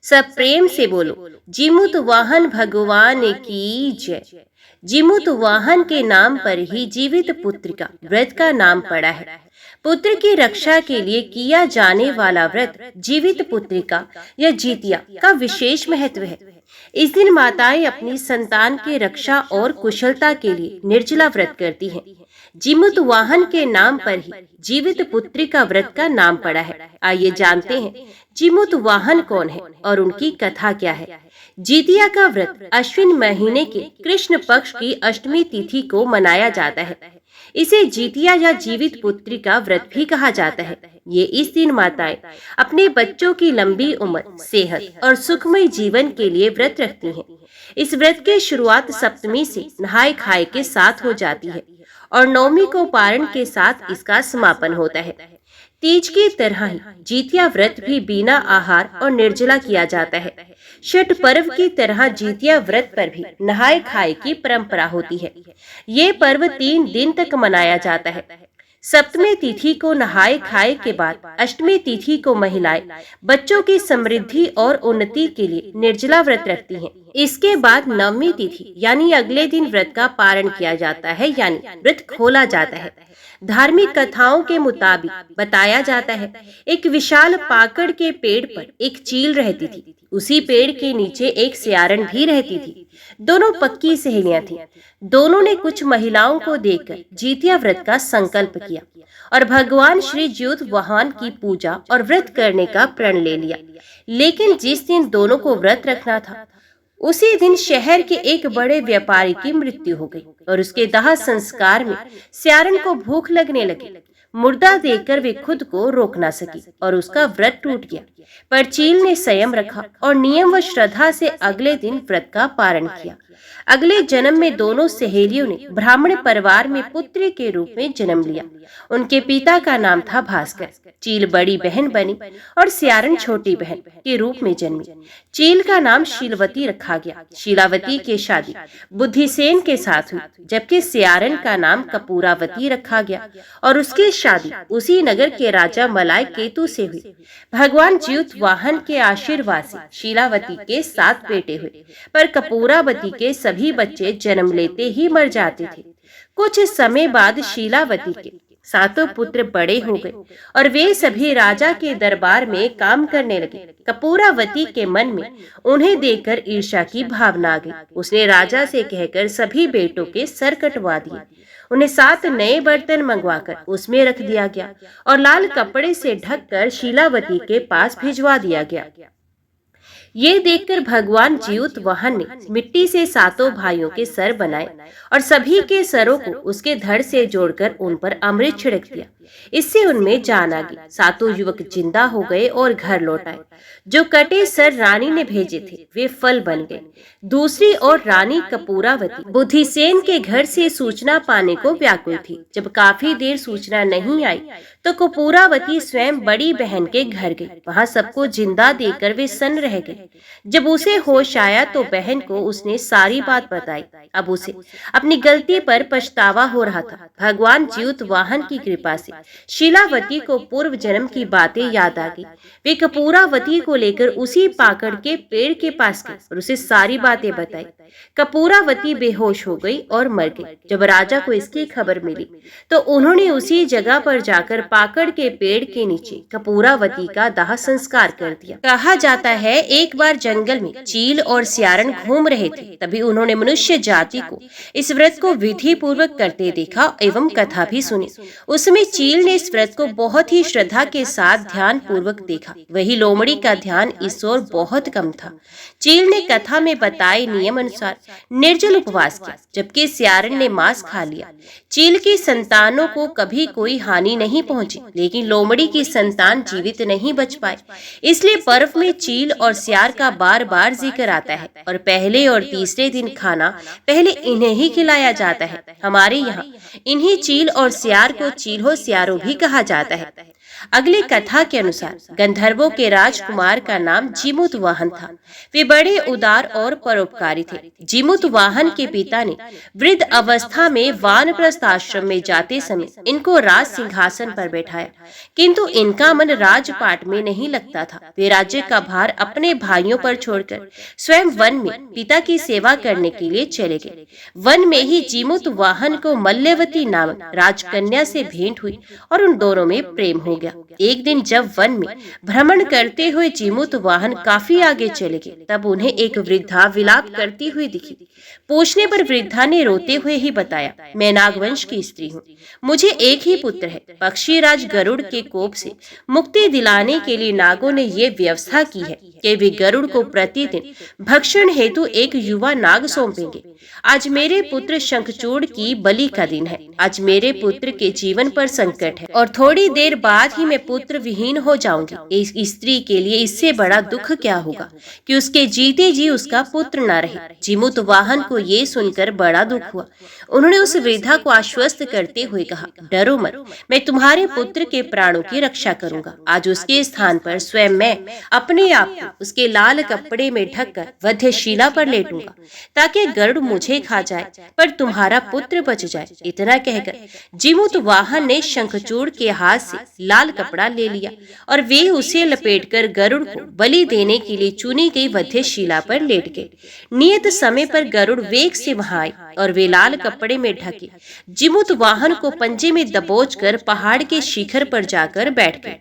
सब प्रेम से बोलो, जीमूत वाहन भगवान की जय। जीमूत वाहन के नाम पर ही जीवित पुत्रिका व्रत का नाम पड़ा है। पुत्र की रक्षा के लिए किया जाने वाला व्रत जीवित पुत्रिका या जीतिया का विशेष महत्व है। इस दिन माताएं अपनी संतान की रक्षा और कुशलता के लिए निर्जला व्रत करती हैं। जीमूत वाहन के नाम पर ही जीवित पुत्री का व्रत का नाम पड़ा है। आइए जानते हैं जीमूत वाहन कौन है और उनकी कथा क्या है। जीतिया का व्रत अश्विन महीने के कृष्ण पक्ष की अष्टमी तिथि को मनाया जाता है। इसे जीतिया या जीवित पुत्री का व्रत भी कहा जाता है। ये इस दिन माताएं अपने बच्चों की लंबी उम्र, सेहत और सुखमय जीवन के लिए व्रत रखती हैं। इस व्रत की शुरुआत सप्तमी से नहाय खाए के साथ हो जाती है और नवमी को पारण के साथ इसका समापन होता है। तीज की तरह ही जीतिया व्रत भी बिना आहार और निर्जला किया जाता है। छठ पर्व की तरह जीतिया व्रत पर भी नहाय खाए की परंपरा होती है। ये पर्व 3 दिन तक मनाया जाता है। सप्तमी तिथि को नहाय खाए के बाद अष्टमी तिथि को महिलाएं बच्चों की समृद्धि और उन्नति के लिए निर्जला व्रत रखती हैं। इसके बाद नवमी तिथि यानी अगले दिन व्रत का पारण किया जाता है, यानी व्रत खोला जाता है। धार्मिक कथाओं के मुताबिक बताया जाता है, एक विशाल पाकड़ के पेड़ पर एक चील रहती थी। उसी पेड़ के नीचे एक सियारन भी रहती थी। दोनों पक्की सहेलियां थीं। दोनों ने कुछ महिलाओं को देखकर जीतिया व्रत का संकल्प किया और भगवान श्री जीमूत वाहन की पूजा और व्रत करने का प्रण ले लिया। लेकिन जिस दिन दोनों को व्रत रखना था, उसी दिन शहर के एक बड़े व्यापारी की मृत्यु हो गई और उसके दाह संस्कार में सियारन को भूख लगने लगी। मुर्दा देखकर वे खुद को रोक ना सकी और उसका व्रत टूट गया। पर चील ने संयम रखा और नियम व श्रद्धा से अगले दिन व्रत का पारण किया। अगले जन्म में दोनों सहेलियों ने ब्राह्मण परिवार में पुत्री के रूप में जन्म लिया। उनके पिता का नाम था भास्कर। चील बड़ी बहन बनी और सियारन छोटी बहन के रूप में जन्मी। चील का नाम शीलवती रखा गया। शीलावती की शादी बुद्धिसेन के साथ हुई, जबकि सियारन का नाम कपूरावती रखा गया और उसकी शादी उसी नगर के राजा मलाय केतु से हुई। भगवान जीमूत वाहन के आशीर्वाद से शीलावती के 7 बेटे हुए, पर कपूरावती के सभी बच्चे जन्म लेते ही मर जाते थे। कुछ समय बाद शीलावती के 7 पुत्र बड़े हो गए और वे सभी राजा के दरबार में काम करने लगे। कपूरावती के मन में उन्हें देखकर ईर्ष्या की भावना आ गई। उसने राजा से कहकर सभी बेटों के सर कटवा दिए। उन्हें 7 नए बर्तन मंगवाकर उसमें रख दिया गया और लाल कपड़े से ढककर शीलावती के पास भिजवा दिया गया। ये देखकर भगवान जीमूत वाहन ने मिट्टी से 7 भाइयों के सर बनाए और सभी के सरों को उसके धड़ से जोड़कर उन पर अमृत छिड़क दिया। इससे उनमें जान आ गई। 7 युवक जिंदा हो गए और घर लौट आए। जो कटे सर रानी ने भेजे थे वे फल बन गए। दूसरी ओर रानी कपूरावती बुद्धिसेन के घर से सूचना पाने को व्याकुल थी। जब काफी देर सूचना नहीं आई तो कपूरावती स्वयं बड़ी बहन के घर गई। वहां सबको जिंदा देखकर वे सन्न रह गए। जब उसे होश आया तो बहन को उसने सारी बात बताई। अब उसे अपनी गलती पर पछतावा हो रहा था। भगवान जीमूत वाहन की कृपा से शीलावती को पूर्व जन्म की बातें याद आ गई। वे कपूरावती को लेकर उसी पाकड़ के पेड़ के पास गए और उसे सारी बातें बताई। कपूरावती बेहोश हो गई और मर गई। जब राजा को इसकी खबर मिली तो उन्होंने उसी जगह पर जाकर पाकड़ के पेड़ के नीचे कपूरावती का दाह संस्कार कर दिया। कहा जाता है एक बार जंगल में चील और सियारन घूम रहे थे, तभी उन्होंने मनुष्य जाति को इस व्रत को विधि पूर्वक करते देखा एवं कथा भी सुनी। उसमें चील ने इस व्रत को बहुत ही श्रद्धा के साथ ध्यान पूर्वक देखा। वही लोमड़ी का ध्यान इस ओर बहुत कम था। चील ने कथा में बताए नियम अनुसार निर्जल उपवास किया, जबकि सियारन ने मांस खा लिया। चील की संतानों को कभी कोई हानि नहीं पहुंची, लेकिन लोमड़ी की संतान जीवित नहीं बच पाए। इसलिए पर्व में चील और सियार का बार बार जिक्र आता है और पहले और तीसरे दिन खाना पहले इन्हें ही खिलाया जाता है। हमारे यहाँ इन्हीं चील और सियार को चील्हो सियारो भी कहा जाता है। अगली कथा के अनुसार गंधर्वों के राजकुमार का नाम जीमूतवाहन था। वे बड़े उदार और परोपकारी थे। जीमूतवाहन के पिता ने वृद्ध अवस्था में वानप्रस्थ आश्रम में जाते समय इनको राज सिंहासन पर बैठाया, किंतु इनका मन राजपाट में नहीं लगता था। वे राज्य का भार अपने भाइयों पर छोड़कर स्वयं वन में पिता की सेवा करने के लिए चले गए। वन में ही जीमूतवाहन को मल्यवती नामक राजकन्या से भेंट हुई और उन दोनों में प्रेम हो गया। एक दिन जब वन में भ्रमण करते हुए जीमूतवाहन काफी आगे चले गए, तब उन्हें एक वृद्धा विलाप करती हुई दिखी। पूछने पर वृद्धा ने रोते हुए ही बताया, मैं नागवंश की स्त्री हूँ। मुझे एक ही पुत्र है। पक्षीराज गरुड़ के कोप से मुक्ति दिलाने के लिए नागों ने ये व्यवस्था की है कि वे गरुड़ को प्रतिदिन भक्षण हेतु एक युवा नाग सौंपेंगे। आज मेरे पुत्र शंखचूड़ की बलि का दिन है। आज मेरे पुत्र के जीवन पर संकट है और थोड़ी देर बाद ही मैं पुत्र विहीन हो जाऊंगी। इस स्त्री के लिए इससे बड़ा दुख क्या होगा कि उसके जीते जी उसका पुत्र न रहे। जीमूतवाहन को ये सुनकर बड़ा दुख हुआ। उन्होंने उस वृद्धा को आश्वस्त करते हुए कहा, डरो मत, मैं तुम्हारे पुत्र के प्राणों की रक्षा करूंगा। आज उसके स्थान पर स्वयं मैं अपने आप को उसके लाल कपड़े में ढककर वध्यशिला पर लेटूंगा, ताकि गरुड़ मुझे खा जाए पर तुम्हारा पुत्र बच जाए। इतना कहकर जीमूतवाहन ने शंखचूड़ के हाथ से लाल कपड़ा ले लिया और वे उसे लपेटकर गरुड़ को बलि देने के लिए चुनी गई वध्यशिला पर लेट गए। नियत समय पर गरुड़ वेग से वहां आए और वे लाल कपड़े में ढके जीमूतवाहन को पंजे में दबोचकर पहाड़ के शिखर पर जाकर बैठ गए।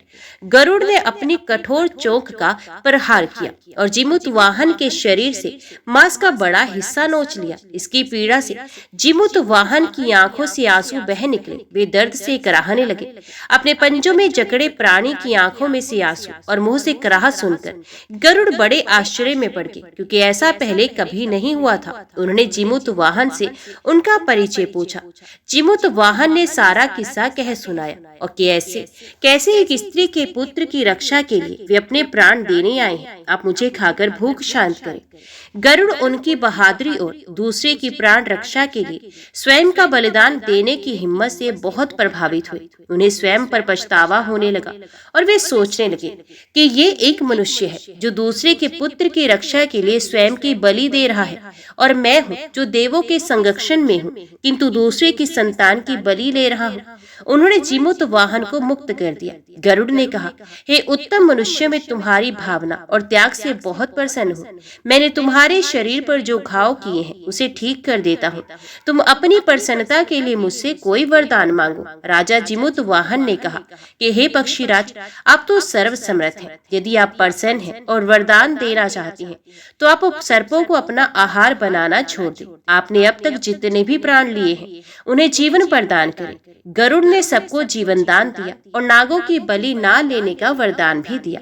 गरुड़ ने अपनी कठोर चोंच का प्रहार किया और जीमूतवाहन के शरीर से मांस का बड़ा हिस्सा नोच लिया। इसकी पीड़ा से जीमूतवाहन की आंखों से आंसू बह निकले। वे दर्द से कराहने लगे। अपने पंजों में जकड़े प्राणी की आंखों में से आंसू और मुंह से कराहट सुनकर गरुड़ बड़े आश्चर्य में पड़ गए, क्योंकि ऐसा पहले कभी नहीं हुआ था। उन्होंने जीमूतवाहन से उनका परिचय पूछा। जीमूतवाहन ने सारा किस्सा कह सुनाया और कैसे एक स्त्री के पुत्र की रक्षा के लिए वे अपने प्राण देने आए हैं। आप मुझे खाकर भूख शांत करें। गरुड़ उनकी बहादुरी और दूसरे की प्राण रक्षा के लिए स्वयं का बलिदान देने की हिम्मत से बहुत प्रभावित हुए। उन्हें स्वयं पर पछतावा होने लगा और वे सोचने लगे कि ये एक मनुष्य है जो दूसरे के पुत्र की रक्षा के लिए स्वयं की बलि दे रहा है, और मैं हूँ जो देवों के संरक्षण में हूँ किंतु दूसरे की संतान की बलि ले रहा हूँ। उन्होंने जीमूतवाहन को मुक्त कर दिया। गरुड़ ने कहा, हे उत्तम मनुष्य, मैं तुम्हारी भावना और त्याग से बहुत प्रसन्न हूँ। मैंने तुम्हारे शरीर पर जो घाव किए हैं उसे ठीक कर देता हूँ। तुम अपनी प्रसन्नता के लिए मुझसे कोई वरदान मांगो। राजा जीमूतवाहन ने कहा कि हे पक्षीराज, आप तो सर्वसमर्थ हैं। यदि आप प्रसन्न हैं और वरदान देना चाहती हैं तो आप सर्पों को अपना आहार बनाना छोड़ दें। आपने अब तक जितने भी प्राण लिए हैं उन्हें जीवन प्रदान करें। गरुड़ ने सबको जीवन दान दिया और नागों की बलि ना लेने का वरदान भी दिया।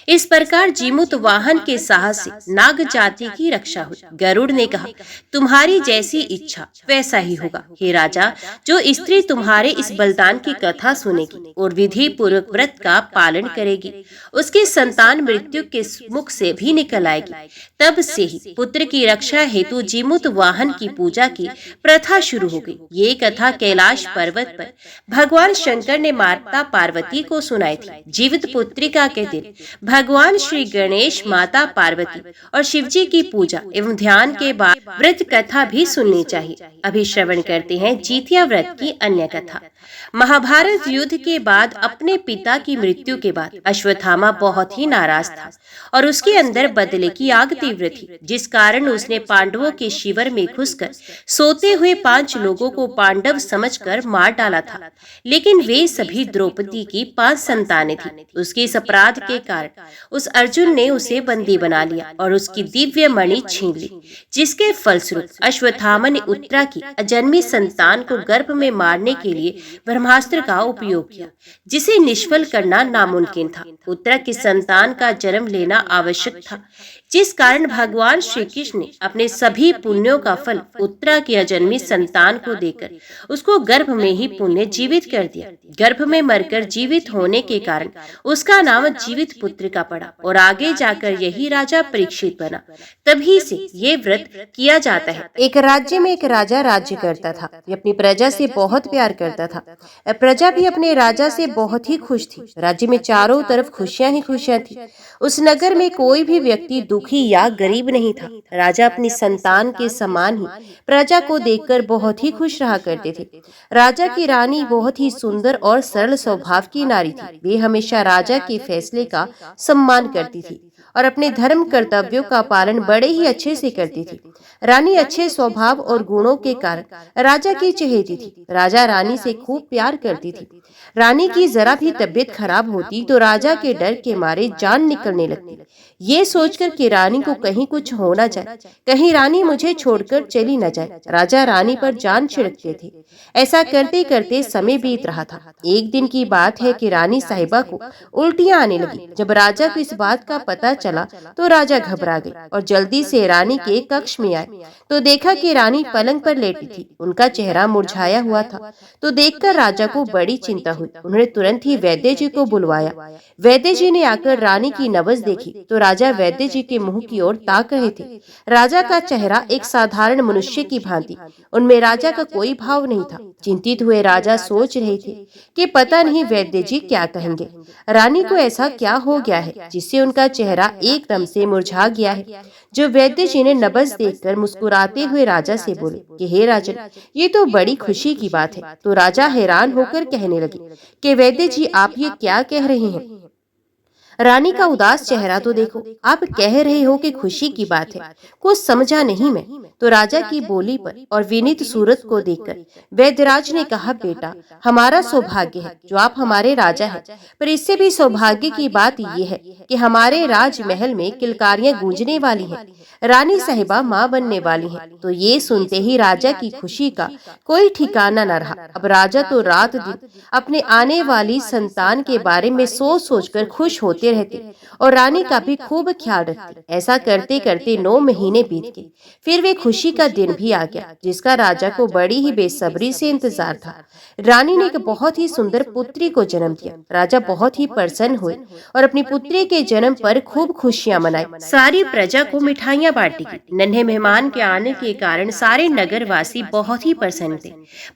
इस प्रकार जीमूतवाहन के साहस से नाग जाति की रक्षा हुई। गरुड़ ने कहा, तुम्हारी जैसी इच्छा वैसा ही होगा। हे राजा, जो स्त्री तुम्हारे इस बलिदान की कथा सुनेगी और विधि पूर्वक व्रत का पालन करेगी, उसकी संतान मृत्यु के मुख से भी निकल आएगी। तब से ही पुत्र की रक्षा हेतु जीमूतवाहन की पूजा की प्रथा शुरू हो गई। ये कथा कैलाश पर्वत पर भगवान शंकर ने माता पार्वती को सुनाई थी। जीवित पुत्रिका के दिन भगवान श्री गणेश, माता पार्वती और शिवजी की पूजा एवं ध्यान के बाद व्रत कथा भी सुननी चाहिए। अभी श्रवण करते हैं जितिया व्रत की अन्य कथा। महाभारत युद्ध के बाद अपने पिता की मृत्यु के बाद अश्वत्थामा बहुत ही नाराज था और उसके अंदर बदले की आग तीव्र थी, जिस कारण उसने पांडवों के शिविर में घुसकर सोते हुए 5 लोगों को पांडव समझकर मार डाला था। लेकिन वे सभी द्रौपदी की 5 संतानें थीं। उसके इस अपराध के कारण उस अर्जुन ने उसे बंदी बना लिया और उसकी दिव्य मणि छीन ली, जिसके फलस्वरूप अश्वत्थामा ने उत्तरा की अजन्मी संतान को गर्भ में मारने के लिए ब्रह्मास्त्र का उपयोग किया, जिसे निष्फल करना नामुमकिन था। उत्तरा की संतान का जन्म लेना आवश्यक था, जिस कारण भगवान श्री कृष्ण ने अपने सभी पुण्यों का फल उत्तरा की अजन्मी संतान को देकर उसको गर्भ में ही पुण्य जीवित कर दिया। गर्भ में मरकर जीवित होने के कारण उसका नाम जीवित पुत्र का पड़ा और आगे जाकर यही राजा परीक्षित बना। तभी से ये व्रत किया जाता है। एक राज्य में एक राजा राज्य करता था। वे अपनी प्रजा से बहुत प्यार करता था। प्रजा भी अपने राजा से बहुत ही खुश थी। राज्य में चारों तरफ खुशियां ही खुशियां थी। उस नगर में कोई भी व्यक्ति दुखी या गरीब नहीं था। राजा अपनी संतान के समान ही प्रजा को देखकर बहुत ही खुश रहा करते थे। राजा की रानी बहुत ही सुंदर और सरल स्वभाव की नारी थी। वे हमेशा राजा के फैसले का सम्मान करती थी और अपने धर्म कर्तव्यों का पालन बड़े ही अच्छे से करती थी। रानी अच्छे स्वभाव और गुणों के कारण राजा की चहेती थी। राजा रानी से खूब प्यार करती थी। रानी की जरा भी तबीयत खराब होती तो राजा के डर के मारे जान निकलने लगती। ये सोचकर कि रानी को कहीं कुछ हो न जाए, कहीं रानी मुझे छोड़कर चली न जाए, राजा रानी पर जान छिड़कते थे। ऐसा करते करते समय बीत रहा था। एक दिन की बात है कि रानी साहिबा को उल्टियां आने लगी। जब राजा को इस बात का पता चला तो राजा घबरा गए और जल्दी से रानी के कक्ष में आए तो देखा कि रानी पलंग पर लेटी थी। उनका चेहरा मुरझाया हुआ था। तो देखकर राजा को बड़ी चिंता हुई। उन्होंने तुरंत ही वैद्य जी को बुलवाया। वैद्य जी ने आकर रानी की नब्ज देखी तो राजा वैद्य जी के मुंह की ओर ताक रहे थे। राजा का चेहरा एक साधारण मनुष्य की भांति, उनमें राजा का कोई भाव नहीं था। चिंतित हुए राजा सोच रहे थे कि पता नहीं वैद्य जी क्या कहेंगे। रानी को ऐसा क्या हो गया है जिससे उनका चेहरा एकदम से मुरझा गया है। जो वैद्य जी ने नब्ज देखकर मुस्कुराते हुए राजा से बोले कि हे राजन, ये तो बड़ी खुशी की बात है। तो राजा हैरान होकर कहने लगे कि वैद्य जी, आप ये क्या कह रहे हैं? रानी का उदास चेहरा तो देखो। आप कह रहे हो कि खुशी की बात है, कुछ समझा नहीं मैं। तो राजा की बोली पर और विनीत सूरत को देखकर वैद्यराज ने कहा, बेटा, हमारा सौभाग्य है जो आप हमारे राजा हैं, पर इससे भी सौभाग्य की बात यह है कि हमारे राजमहल में किलकारियां गूंजने वाली हैं। रानी साहिबा माँ बनने वाली हैं। तो ये सुनते ही राजा की खुशी का कोई ठिकाना न रहा। अब राजा तो रात दिन अपने आने वाली संतान के बारे में सोच सोचकर खुश होते रहते और रानी का भी खूब ख्याल रखते। ऐसा करते करते 9 महीने बीत गए। फिर वे खुशी का दिन भी आ गया जिसका राजा को बड़ी ही बेसब्री से इंतजार था। रानी ने एक बहुत ही सुंदर पुत्री को जन्म दिया। राजा बहुत ही प्रसन्न हुए और अपनी पुत्री के जन्म पर खूब खुशियां मनाई। सारी प्रजा को मिठाइयां बांटी गई। नन्हे मेहमान के आने के कारण सारे नगरवासी बहुत ही प्रसन्न थे,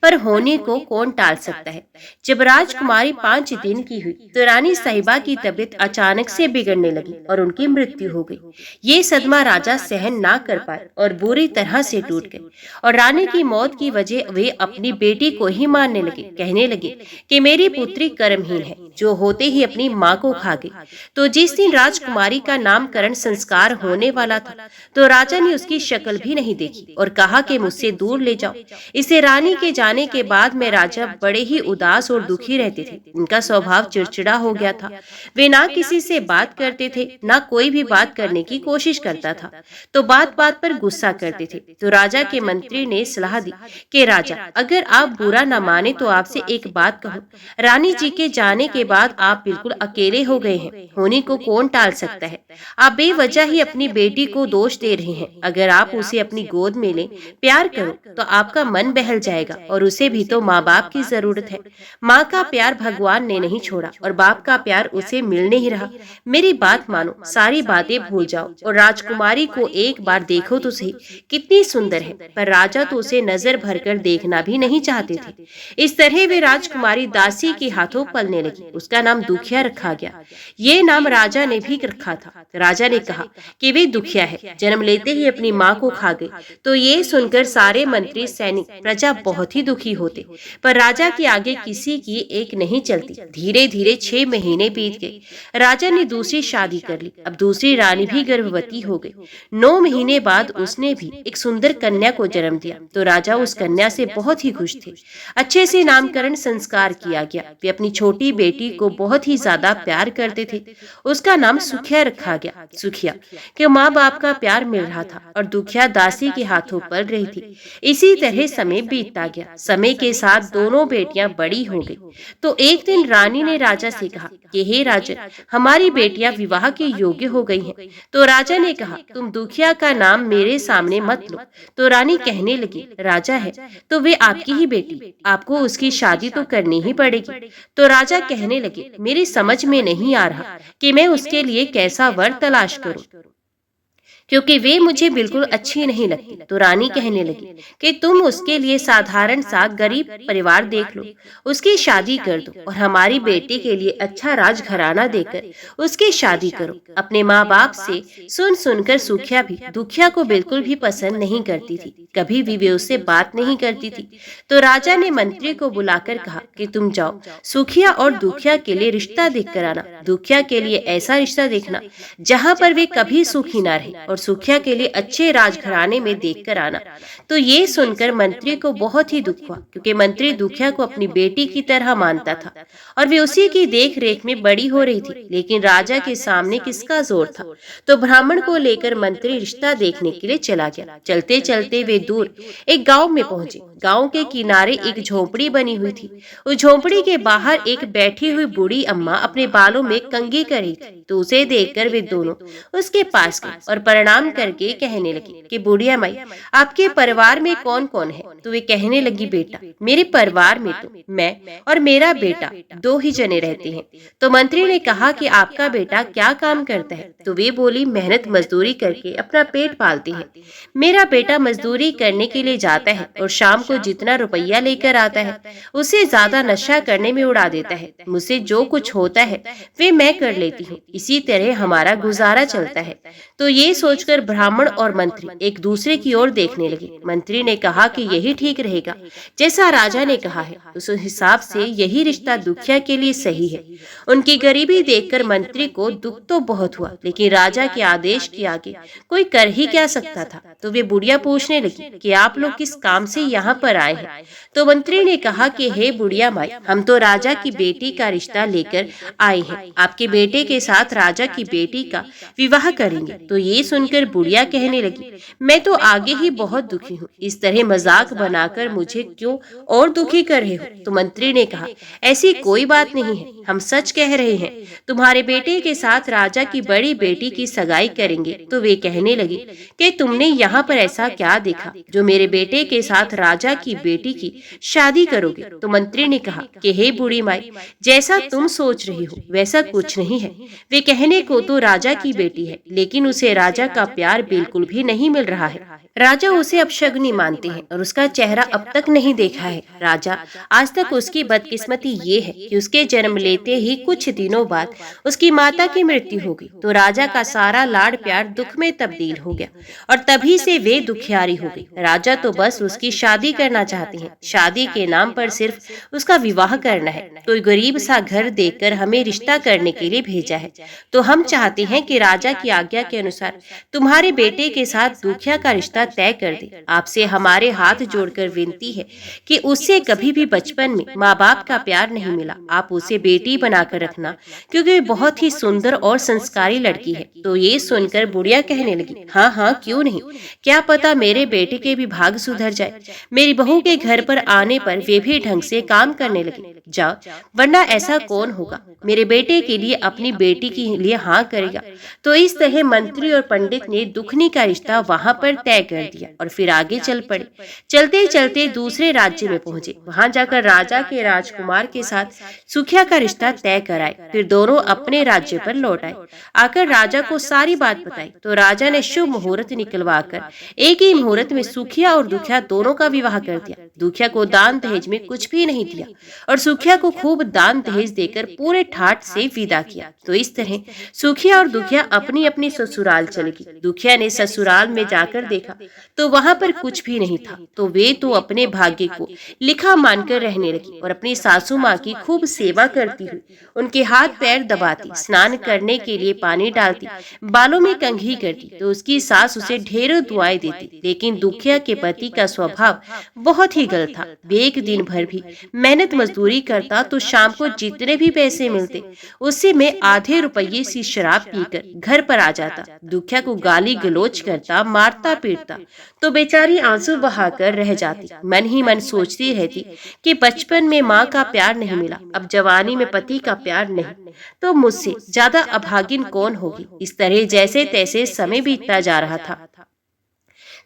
पर होने को कौन टाल सकता है। जब राजकुमारी 5 दिन की हुई तो रानी साहिबा की तबीयत अचानक से बिगड़ने लगी और उनकी मृत्यु हो गई। ये सदमा राजा सहन ना कर पाए और बुरी तरह से टूट गए और रानी की मौत की वजह वे अपनी बेटी को ही मारने लगे। कहने लगे कि मेरी पुत्री कर्महीन है, जो होते ही अपनी माँ को खा गई। तो जिस दिन राजकुमारी का नामकरण संस्कार होने वाला था तो राजा ने उसकी शक्ल भी नहीं देखी और कहा कि मुझसे दूर ले जाओ। इसे रानी के जाने के बाद में राजा बड़े ही उदास और दुखी रहते थे। उनका स्वभाव चिड़चिड़ा हो गया था। वे ना किसी से बात करते थे, ना कोई भी बात करने की कोशिश करता था, तो बात बात पर गुस्सा करते थे। तो राजा के मंत्री ने सलाह दी कि राजा, अगर आप बुरा न माने तो आपसे एक बात कहूं। रानी जी के जाने के बाद आप बिल्कुल अकेले हो गए हैं। होने को कौन टाल सकता है। आप बेवजह ही अपनी बेटी को दोष दे रहे हैं। अगर आप उसे अपनी गोद में लें, प्यार करो, तो आपका मन बहल जाएगा और उसे भी तो माँ बाप की जरूरत है। माँ का प्यार भगवान ने नहीं छोड़ा और बाप का प्यार उसे मिल नहीं रहा। मेरी बात मानो, सारी बातें भूल जाओ और राजकुमारी को एक बार देखो तो सही, कितनी सुंदर है। पर राजा तो उसे नजर भरकर देखना भी नहीं चाहते थे। इस तरह वे राजकुमारी दासी के हाथों पलने लगी। उसका नाम दुखिया रखा गया। ये नाम राजा ने भी रखा था। राजा ने कहा कि वे दुखिया है, जन्म लेते ही अपनी माँ को खा गई। तो ये सुनकर सारे मंत्री, सैनिक, प्रजा बहुत ही दुखी होते, पर राजा के आगे किसी की एक नहीं चलती। धीरे धीरे 6 महीने बीत गए। राजा ने दूसरी शादी कर ली। अब दूसरी रानी भी गर्भवती हो गई। 9 महीने बाद उसने भी एक सुंदर कन्या को जन्म दिया। तो राजा उस कन्या से बहुत ही खुश थे। अच्छे से नामकरण संस्कार किया गया। वे अपनी छोटी बेटी को बहुत ही ज्यादा प्यार करते थे। उसका नाम सुखिया रखा गया। सुखिया के माँ बाप का प्यार मिल रहा था और दुखिया दासी के हाथों पल रही थी। इसी तरह समय बीतता गया। समय के साथ दोनों बेटियां बड़ी हो गई। तो एक दिन रानी ने राजा से कहा कि हे राजन, हमारी बेटियां विवाह के योग्य हो गई हैं। तो राजा ने कहा, तुम दुखिया का नाम मेरे सामने मत लो। तो रानी कहने लगी, राजा है तो वे आपकी ही बेटी, आपको उसकी शादी तो करनी ही पड़ेगी। तो राजा कहने लगे, मेरी समझ में नहीं आ रहा कि मैं उसके लिए कैसा वर तलाश करूं। क्योंकि वे मुझे बिल्कुल अच्छी नहीं लगती। तो रानी कहने लगी कि तुम उसके लिए साधारण सा गरीब परिवार देख लो, उसकी शादी कर दो और हमारी बेटी के लिए अच्छा राजघराना देकर उसकी शादी करो। अपने माँ बाप से सुन सुनकर सुखिया भी दुखिया को बिल्कुल भी पसंद नहीं करती थी, कभी भी वे उससे बात नहीं करती थी। तो राजा ने मंत्री को बुलाकर कहा कि तुम जाओ, सुखिया और दुखिया के लिए रिश्ता देख कर आना। दुखिया के लिए ऐसा रिश्ता देखना जहाँ पर वे कभी सुखी ना रहे, और सुखिया के लिए अच्छे राजघराने में देख कर आना। तो ये सुनकर मंत्री को बहुत ही दुख हुआ, क्योंकि मंत्री दुखिया को अपनी बेटी की तरह मानता था और वे उसी की देख रेख में बड़ी हो रही थी। लेकिन राजा के सामने किसका जोर था। तो ब्राह्मण को लेकर मंत्री रिश्ता देखने के लिए चला गया। चलते चलते वे दूर एक गांव में पहुंचे। गांव के किनारे एक झोपड़ी बनी हुई थी। उस झोपड़ी के बाहर एक बैठी हुई बूढ़ी अम्मा अपने बालों में कंघी कर रही थी। तो उसे देखकर वे दोनों उसके पास गए और प्रणाम करके कहने लगी कि बुढ़िया माई, आपके परिवार में कौन कौन है। तो वे कहने लगी, बेटा, मेरे परिवार में तो मैं और मेरा बेटा दो ही जने रहते हैं। तो मंत्री ने कहा कि आपका बेटा क्या काम करता है। तो वे बोली, मेहनत मजदूरी करके अपना पेट पालती है। मेरा बेटा मजदूरी करने के लिए जाता है और शाम को जितना रुपया लेकर आता है उसे ज्यादा नशा करने में उड़ा देता है। मुझसे जो कुछ होता है वे मैं कर लेती हूँ, इसी तरह हमारा गुजारा चलता है। तो ये सोचकर ब्राह्मण और मंत्री एक दूसरे की ओर देखने लगे। मंत्री ने कहा कि यही ठीक रहेगा, जैसा राजा ने कहा है उस हिसाब से यही रिश्ता दुखिया के लिए सही है। उनकी गरीबी देखकर मंत्री को दुख तो बहुत हुआ, लेकिन राजा के आदेश के आगे कोई कर ही क्या सकता था। तो वे बुढ़िया पूछने लगी कि आप लोग किस काम से यहाँ पर आए हैं। तो मंत्री ने कहा कि हे बुढ़िया माई, हम तो राजा की बेटी का रिश्ता लेकर आए हैं। आपके बेटे के साथ राजा की बेटी का विवाह करेंगे। तो ये सुनकर बुढ़िया कहने लगी, मैं तो आगे ही बहुत दुखी हूँ, इस तरह मजाक बनाकर मुझे क्यों और दुखी कर रहे हो। तो मंत्री ने कहा, ऐसी कोई बात नहीं है, हम सच कह रहे हैं, तुम्हारे बेटे के साथ राजा की बड़ी बेटी की सगाई करेंगे। तो वे कहने लगी कि तुमने यहाँ पर ऐसा क्या देखा जो मेरे बेटे के साथ राजा की बेटी की शादी करोगे। तो मंत्री ने कहा कि हे बूढ़ी माई, जैसा तुम सोच रही हो वैसा कुछ नहीं है। वे कहने को तो राजा की बेटी है, लेकिन उसे राजा का प्यार बिल्कुल भी नहीं मिल रहा है। राजा उसे अपशगुनी मानते हैं और उसका चेहरा अब तक नहीं देखा है। राजा आज तक उसकी बदकिस्मती ये है कि उसके जन्म लेते ही कुछ दिनों बाद उसकी माता की मृत्यु हो गई। तो राजा का सारा लाड प्यार दुख में तब्दील हो गया और तभी से वे दुखियारी हो गई। राजा तो बस उसकी शादी करना चाहते हैं, शादी के नाम पर सिर्फ उसका विवाह करना है। कोई गरीब सा घर देखकर हमें रिश्ता करने के लिए भेजा है। तो हम चाहते हैं कि राजा की आज्ञा के अनुसार तुम्हारे बेटे के साथ दुखिया का रिश्ता तय कर दे। आपसे हमारे हाथ जोड़कर विनती है कि उससे कभी भी बचपन में माँ बाप का प्यार नहीं मिला, आप उसे बेटी बनाकर रखना, क्योंकि वे बहुत ही सुंदर और संस्कारी लड़की है। तो ये सुनकर बुढ़िया कहने लगी, हाँ हाँ क्यों नहीं, क्या पता मेरे बेटे के भी भाग सुधर जाए। मेरी बहू के घर पर आने पर वे भी ढंग से काम करने लगे। जाओ, वरना ऐसा कौन होगा मेरे बेटे के लिए अपनी बेटी के लिए हाँ करेगा। तो इस तरह मंत्री और पंडित ने दुखनी का रिश्ता वहां पर तय कर दिया और फिर आगे चल पड़े। चलते चलते दूसरे राज्य में पहुंचे। वहां जाकर राजा के राजकुमार के साथ सुखिया का रिश्ता तय कराए। फिर दोनों अपने राज्य पर लौट आए। आकर राजा को सारी बात बताई। तो राजा ने शुभ मुहूर्त निकलवा कर एक ही मुहूर्त में सुखिया और दुखिया दोनों का विवाह कर दिया। दुखिया को दान दहेज में कुछ भी नहीं दिया और सुखिया को खूब दान दहेज देकर पूरे ठाट से विदा किया। तो इस तरह सुखिया और दुखिया अपनी अपनी ससुराल चली गई। दुखिया ने ससुराल में जाकर देखा तो वहां पर कुछ भी नहीं था। तो वे तो अपने भाग्य को लिखा मानकर रहने लगी और अपनी सासू माँ की खूब सेवा करती हुई उनके हाथ पैर दबाती, स्नान करने के लिए पानी डालती, बालों में कंघी करती। तो उसकी सास उसे ढेरों दुआएं देती। लेकिन दुखिया के पति का स्वभाव बहुत ही गलत था। वे एक दिन भर भी मेहनत मजदूरी करता तो शाम को जितने भी पैसे मिलते उससे मैं आधे रुपये सी शराब पीकर घर पर आ जाता। दुखिया को गाली गलोच करता, मारता पीटता। तो बेचारी आंसू बहाकर रह जाती। मन ही मन सोचती रहती कि बचपन में माँ का प्यार नहीं मिला, अब जवानी में पति का प्यार नहीं, तो मुझसे ज्यादा अभागिन कौन होगी। इस तरह जैसे तैसे समय बीतता जा रहा था।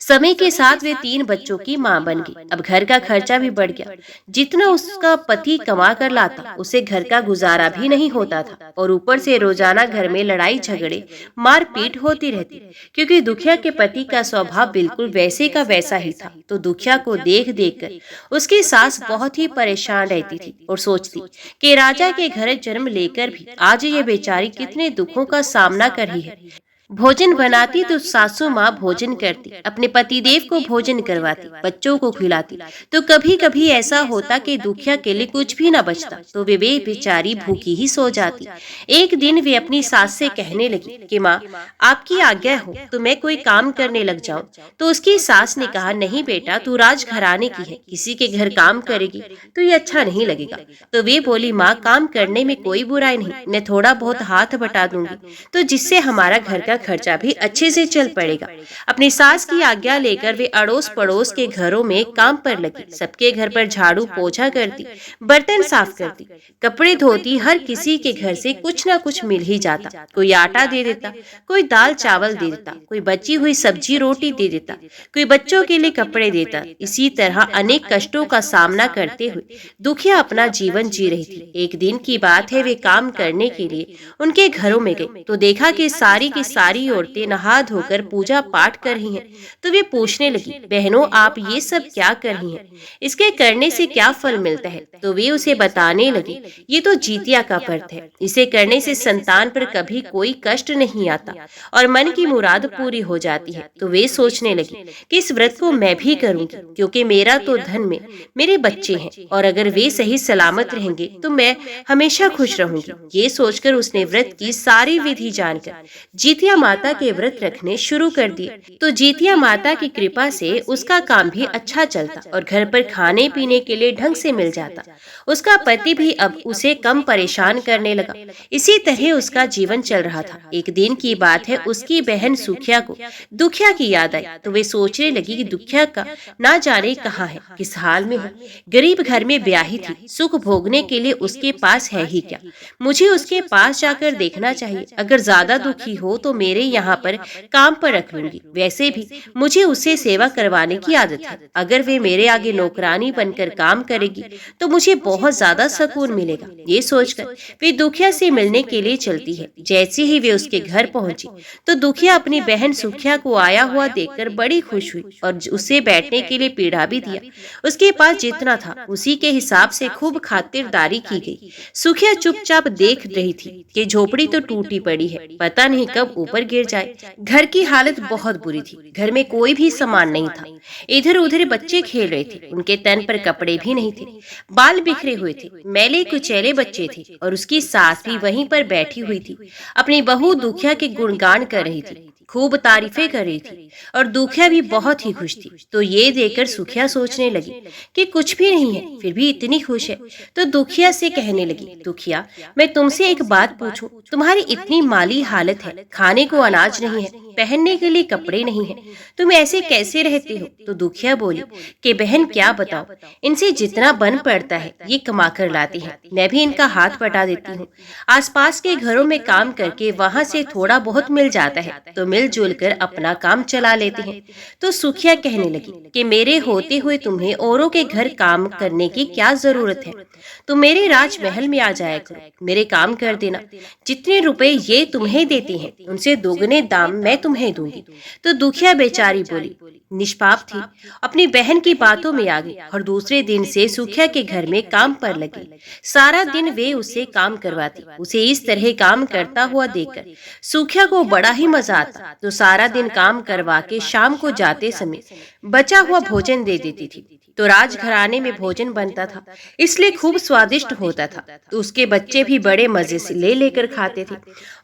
समय के साथ वे 3 बच्चों की मां बन गई। अब घर का खर्चा भी बढ़ गया। जितना उसका पति कमा कर लाता, उसे घर का गुजारा भी नहीं होता था और ऊपर से रोजाना घर में लड़ाई झगड़े, मारपीट होती रहती, क्योंकि दुखिया के पति का स्वभाव बिल्कुल वैसे का वैसा ही था। तो दुखिया को देख देख कर उसकी सास बहुत ही परेशान रहती थी और सोचती कि राजा के घर जन्म लेकर भी आज ये बेचारी कितने दुखों का सामना कर रही है। भोजन बनाती तो सासू माँ भोजन करती, अपने पतिदेव को भोजन करवाती, बच्चों को खिलाती। तो कभी कभी ऐसा होता कि दुखिया के लिए कुछ भी न बचता, तो वे बेचारी भूखी ही सो जाती। एक दिन वे अपनी सास से कहने लगी कि माँ, आपकी आज्ञा हो तो मैं कोई काम करने लग जाऊं। तो उसकी सास ने कहा, नहीं बेटा, तू राजघराने की है, किसी के घर काम करेगी तो ये अच्छा नहीं लगेगा। तो वे बोली, माँ, काम करने में कोई बुराई नहीं, मैं थोड़ा बहुत हाथ बटा दूंगी तो जिससे हमारा घर का खर्चा भी अच्छे से चल पड़ेगा। अपनी सास की आज्ञा लेकर वे अड़ोस पड़ोस के घरों में काम पर लगी। सबके घर पर झाड़ू पोछा करती, बर्तन साफ करती, कपड़े धोती। हर किसी के घर से कुछ ना कुछ मिल ही जाता। कोई आटा दे देता, कोई दाल चावल दे देता, कोई बची हुई सब्जी रोटी दे देता, कोई बच्चों के लिए कपड़े देता। इसी तरह अनेक कष्टों का सामना करते हुए दुखिया अपना जीवन जी रही थी। एक दिन की बात है, वे काम करने के लिए उनके घरों में गई तो देखा कि सारी की सारी औरतें नहा धोकर पूजा पाठ कर रही हैं। तो वे पूछने लगी, बहनों, आप ये सब क्या कर रही हैं? इसके करने से क्या फल मिलता है? तो वे उसे बताने लगी, ये तो जितिया का व्रत है, इसे करने से संतान पर कभी कोई कष्ट नहीं आता और मन की मुराद पूरी हो जाती है। तो वे सोचने लगी कि इस व्रत को मैं भी करूंगी, क्योंकि मेरा तो धन में मेरे बच्चे हैं और अगर वे सही सलामत रहेंगे तो मैं हमेशा खुश रहूंगी। ये सोचकर उसने व्रत की सारी विधि जानकर जितिया माता के व्रत रखने शुरू कर दिए। तो जितिया माता की कृपा से उसका काम भी अच्छा चलता और घर पर खाने पीने के लिए ढंग से मिल जाता। उसका पति भी अब उसे कम परेशान करने लगा। इसी तरह उसका जीवन चल रहा था। एक दिन की बात है, उसकी बहन सुखिया को दुखिया की याद आई। तो वे सोचने लगी कि दुखिया का ना जाने कहाँ है, किस हाल में है। गरीब घर में ब्याही थी, सुख भोगने के लिए उसके पास है ही क्या। मुझे उसके पास जाकर देखना चाहिए। अगर ज्यादा दुखी हो तो मेरे यहाँ पर काम पर रख लूंगी। वैसे भी मुझे उससे सेवा करवाने की आदत है। अगर वे मेरे आगे नौकरानी बनकर काम करेगी तो मुझे बहुत ज्यादा सुकून मिलेगा। ये सोचकर वे दुखिया से मिलने के लिए चलती है। जैसे ही वे उसके घर पहुंची तो दुखिया अपनी बहन सुखिया को आया हुआ देखकर बड़ी खुश हुई और उसे बैठने के लिए पीढ़ा भी दिया। उसके पास जितना था उसी के हिसाब से खूब खातिरदारी की गई। सुखिया चुपचाप देख रही थी कि झोपड़ी तो टूटी पड़ी है, पता नहीं कब ऊपर गिर जाए। घर की हालत बहुत बुरी थी। घर में कोई भी सामान नहीं था। इधर उधर बच्चे खेल रहे थे, उनके तन पर कपड़े भी नहीं थे, बाल बिखरे हुए थे, मैले कुचैले बच्चे थे और उसकी सास भी वहीं पर बैठी हुई थी। अपनी बहू दुखिया के गुणगान कर रही थी, खूब तारीफें कर रही थी और दुखिया भी बहुत ही खुश थी। तो ये देखकर सुखिया सोचने लगी कि कुछ भी नहीं है फिर भी इतनी खुश है। तो दुखिया से कहने लगी, दुखिया, मैं तुमसे एक बात पूछूं, तुम्हारी इतनी माली हालत है, खाने को अनाज नहीं है, पहनने के लिए कपड़े नहीं है, तुम ऐसे कैसे रहते हो? तो दुखिया बोली कि बहन, क्या बताओ, इनसे जितना बन पड़ता है ये कमा कर लाती है, मैं भी इनका हाथ बटा देती हूँ। आसपास के घरों में काम करके वहाँ से थोड़ा बहुत मिल जाता है तो मिलजुल कर अपना काम चला लेते हैं। तो सुखिया कहने लगी कि मेरे होते हुए तुम्हें औरों के घर काम करने की क्या जरूरत है? तुम मेरे राजमहल में आ जाया करो, मेरे काम कर देना। जितने रुपए ये तुम्हें देते हैं उनसे दोगुने दाम मैं तुम्हें दूंगी। तो दुखिया बेचारी बोली, निष्पाप थी, अपनी बहन की बातों में आ गई और दूसरे दिन से सुखिया के घर में काम पर लगी। सारा दिन वे उससे काम करवाती। उसे इस तरह काम करता हुआ देखकर सुखिया को बड़ा ही मजा आता। तो सारा दिन काम करवा के शाम को जाते समय बचा हुआ भोजन दे देती थी। तो राजघराने में भोजन बनता था, इसलिए खूब स्वादिष्ट होता था। तो उसके बच्चे भी बड़े मजे से ले लेकर खाते थे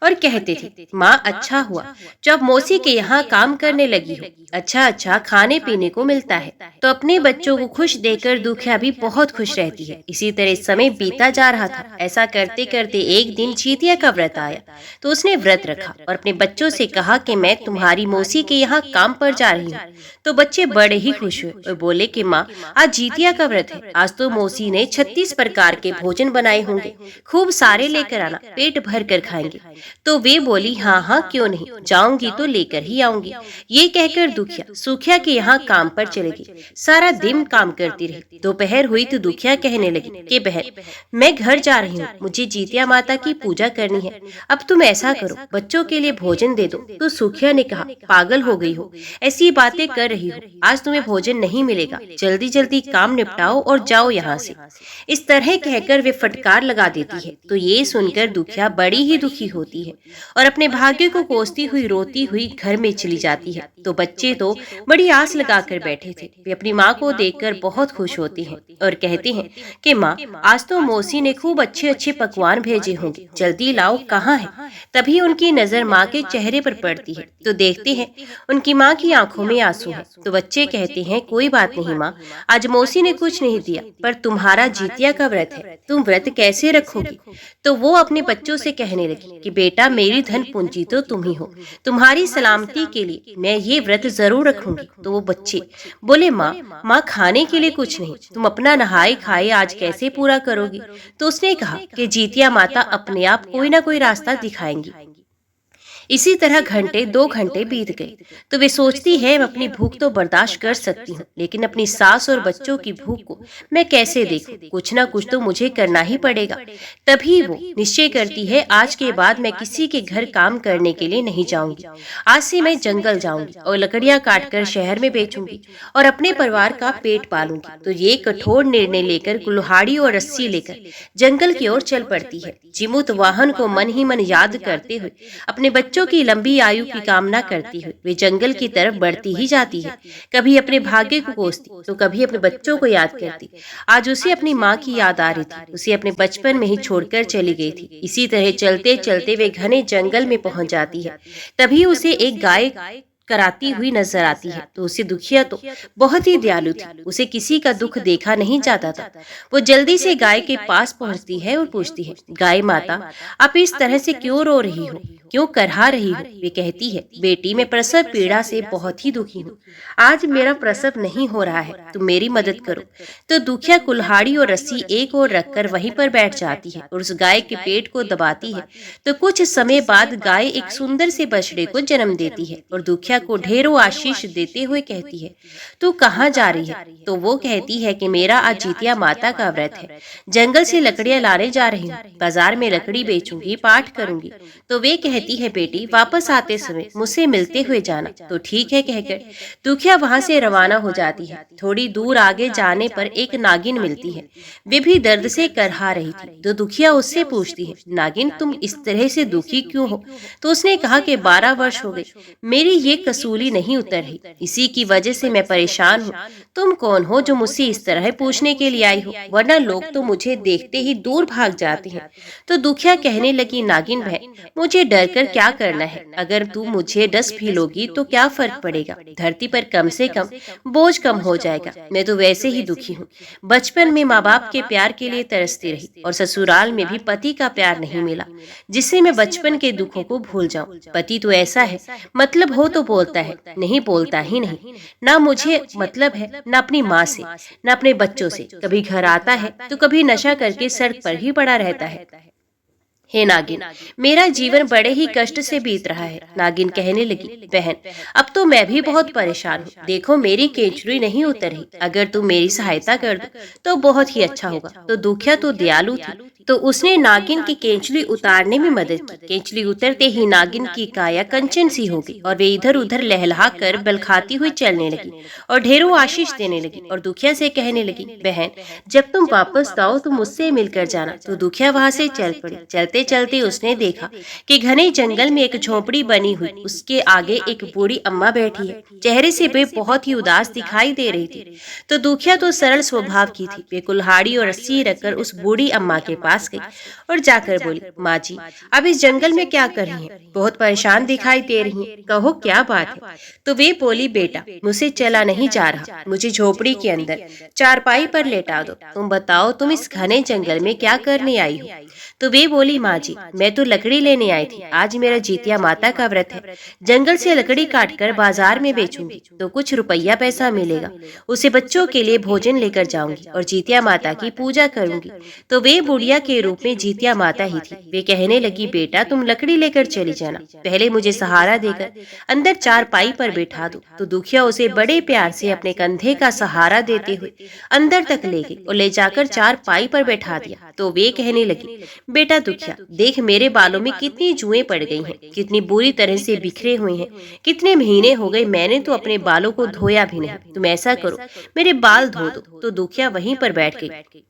और कहते थे, माँ, अच्छा हुआ जब मौसी के यहाँ काम करने लगी हो, अच्छा खाने पीने को मिलता है। तो अपने बच्चों को खुश देखकर दुखिया भी बहुत खुश रहती है। इसी तरह समय बीता जा रहा था। ऐसा करते करते एक दिन जितिया का व्रत आया। तो उसने व्रत रखा और अपने बच्चों से कहा कि मैं तुम्हारी मौसी के यहाँ काम पर जा रही हूँ। तो बच्चे बड़े ही खुश हुए और बोले कि माँ, आज जितिया का व्रत है, आज तो मौसी ने 36 प्रकार के भोजन बनाए होंगे, खूब सारे लेकर आना, पेट भर कर खाएंगे। तो वे बोली, हाँ हाँ क्यों नहीं, जाऊंगी तो लेकर ही आऊंगी। ये कहकर दुखिया सुखिया के यहाँ काम पर चले गई। सारा दिन काम करती रही। दोपहर हुई तो दुखिया कहने लगी कि बहन, मैं घर जा रही हूँ, मुझे जितिया माता की पूजा करनी है, अब तुम ऐसा करो, बच्चों के लिए भोजन दे दो। तो सुखिया ने कहा, पागल हो गई हो, ऐसी बातें कर रही हो, आज तुम्हें भोजन नहीं मिलेगा, जल्दी जल्दी काम निपटाओ और जाओ यहाँ से। इस तरह कहकर वे फटकार लगा देती है। तो ये सुनकर दुखिया बड़ी ही दुखी होती है और अपने भाग्य को कोसती हुई रोती हुई घर में चली जाती है। तो बच्चे तो बड़ी आस लगाकर बैठे थे। वे अपनी माँ को देखकर बहुत खुश होते हैं और कहते हैं कि माँ, आज तो मौसी ने खूब अच्छे अच्छे पकवान भेजे होंगे, जल्दी लाओ, कहाँ है। तभी उनकी नजर माँ के चेहरे पर पड़ती है तो देखते हैं उनकी माँ की आंखों में आंसू है। तो बच्चे कहते हैं, कोई बात नहीं माँ, आज मौसी ने कुछ नहीं दिया, पर तुम्हारा जितिया का व्रत है, तुम व्रत कैसे रखोगी। तो वो अपने बच्चों से कहने लगी कि बेटा, मेरी धन पूंजी तो तुम ही हो, तुम्हारी सलामती के लिए मैं ये व्रत जरूर रखूंगी। तो वो बच्चे बोले, माँ खाने के लिए कुछ नहीं, तुम अपना नहाए खाए आज कैसे पूरा करोगी। तो उसने कहा कि जितिया माता अपने आप कोई ना कोई रास्ता दिखाएंगी। इसी तरह घंटे 2 घंटे बीत गए। तो वे सोचती है, मैं अपनी भूख तो बर्दाश्त कर सकती हूँ, लेकिन अपनी सास और बच्चों की भूख को मैं कैसे देखूं, कुछ ना कुछ तो मुझे करना ही पड़ेगा। तभी वो निश्चय करती है, आज के बाद मैं किसी के घर काम करने के लिए नहीं जाऊंगी। आज से मैं जंगल जाऊंगी और लकड़ियां काटकर शहर में बेचूंगी और अपने परिवार का पेट पालूंगी। तो ये कठोर निर्णय लेकर कुल्हाड़ी और रस्सी लेकर जंगल की ओर चल पड़ती है। जिमुत वाहन को मन ही मन याद करते हुए, अपने बच्चों की लंबी आयु की कामना करती हुई वे जंगल की तरफ बढ़ती ही जाती है। कभी अपने भाग्य को कोसती तो कभी अपने बच्चों को याद करती। आज उसे अपनी माँ की याद आ रही थी, उसे अपने बचपन में ही छोड़कर चली गई थी। इसी तरह चलते चलते वे घने जंगल में पहुंच जाती है। तभी उसे एक गाय कराती हुई नजर आती है। तो उसे दुखिया तो बहुत ही दयालु थी, उसे किसी का दुख देखा नहीं जाता था। वो जल्दी से गाय के पास पहुंचती है और पूछती है, गाय माता, आप इस तरह से क्यों रो रही हो, क्यों करहा रही हो। वे कहती है, बेटी, मैं प्रसव पीड़ा से बहुत ही दुखी हूँ, आज मेरा प्रसव नहीं हो रहा है, तुम मेरी मदद करो। तो दुखिया कुल्हाड़ी और रस्सी एक ओर रखकर वहीं पर बैठ जाती है और उस गाय के पेट को दबाती है। तो कुछ समय बाद गाय एक सुंदर से बछड़े को जन्म देती है और दुखिया को ढेरों आशीष देते हुए कहती है, तू कहाँ जा रही है। तो वो कहती है कि मेरा आज जितिया माता का व्रत है, जंगल से लकड़ियां लाने जा रही हूँ, बाजार में लकड़ी बेचूंगी, पाठ करूंगी। तो वे कहती है, बेटी, वापस आते समय मुझसे मिलते हुए जाना। तो ठीक है कहकर दुखिया वहां से रवाना हो जाती है। थोड़ी दूर आगे जाने पर एक नागिन मिलती है, वे भी दर्द से करहा रही थी। तो दुखिया उससे पूछती है, नागिन, तुम इस तरह से दुखी क्यों हो। तो उसने कहा कि 12 वर्ष हो गए, मेरी ये कसूली नहीं उतर रही, इसी की वजह से मैं परेशान हूँ। तुम कौन हो जो मुझसे इस तरह पूछने के लिए आई हो, वरना लोग तो मुझे देखते ही दूर भाग जाते हैं। तो दुखिया कहने लगी, नागिन बहन, मुझे डर कर क्या करना है, अगर तू मुझे डस भी लोगी तो क्या फर्क पड़ेगा, धरती पर कम से कम बोझ कम हो जाएगा। मैं तो वैसे ही दुखी हूँ, बचपन में माँ बाप के प्यार के लिए तरसती रही और ससुराल में भी पति का प्यार नहीं मिला जिससे मैं बचपन के दुखों को भूल जाऊं। पति तो ऐसा है, मतलब हो तो बोलता है, नहीं बोलता ही नहीं। ना मुझे मतलब है, ना अपनी माँ से, ना अपने बच्चों से। कभी घर आता है तो कभी नशा करके सड़क पर ही पड़ा रहता है। हे नागिन, मेरा जीवन बड़े ही कष्ट से बीत रहा है। नागिन कहने लगी, बहन, अब तो मैं भी बहुत परेशान हूँ, देखो मेरी केंचुरी नहीं उतर रही, अगर तुम मेरी सहायता कर दो तो बहुत ही अच्छा होगा। तो दुखिया तो दयालु थी, तो उसने नागिन की केंचुली उतारने में मदद की। केंचुली उतरते ही नागिन की काया कंचन सी हो गई और वे इधर उधर लहलहा कर बल खाती हुई चलने लगी और ढेरों आशीष देने लगी। और दुखिया से कहने लगी, बहन, जब तुम वापस आओ तो मुझसे मिलकर जाना। तो दुखिया वहां से चल पड़ी। चलते चलते उसने देखा कि घने जंगल में एक झोपड़ी बनी हुई, उसके आगे एक बूढ़ी अम्मा बैठी है। चेहरे से वे बहुत ही उदास दिखाई दे रही थी। तो दुखिया तो सरल स्वभाव की थी, वे कुल्हाड़ी और रस्सी रखकर उस बूढ़ी अम्मा के पास पास गई और जाकर बोली, माँ जी अब इस जंगल में क्या कर रही हैं? बहुत परेशान दिखाई दे रही हैं, कहो क्या बात है? तो वे बोली, बेटा मुझसे चला नहीं जा रहा, मुझे झोपड़ी के अंदर चारपाई पर लेटा दो। तुम बताओ तुम इस घने जंगल में क्या करने आई हो? तो वे बोली, माँ जी मैं तो लकड़ी लेने आई थी, आज मेरा जीतिया माता का व्रत है, जंगल से लकड़ी काटकर बाजार में बेचूंगी तो कुछ रुपया पैसा मिलेगा, उसे बच्चों के लिए भोजन लेकर जाऊंगी और जीतिया माता की पूजा करूंगी। तो वे बुढ़िया के रूप में जीतिया माता ही थी। वे कहने लगी, बेटा तुम लकड़ी लेकर चली जाना, पहले मुझे सहारा देकर अंदर चारपाई पर बैठा दो। तो दुखिया उसे बड़े प्यार से अपने कंधे का सहारा देते हुए अंदर तक ले गई और ले जाकर चारपाई पर बैठा दिया। तो वे कहने लगी, बेटा दुखिया देख मेरे बालों में कितनी जुएं पड़ गई हैं, कितनी बुरी तरह से बिखरे हुए हैं, कितने महीने हो गए मैंने तो अपने बालों को धोया भी नहीं, तुम ऐसा करो मेरे बाल धो दो। तो दुखिया वहीं पर बैठ गई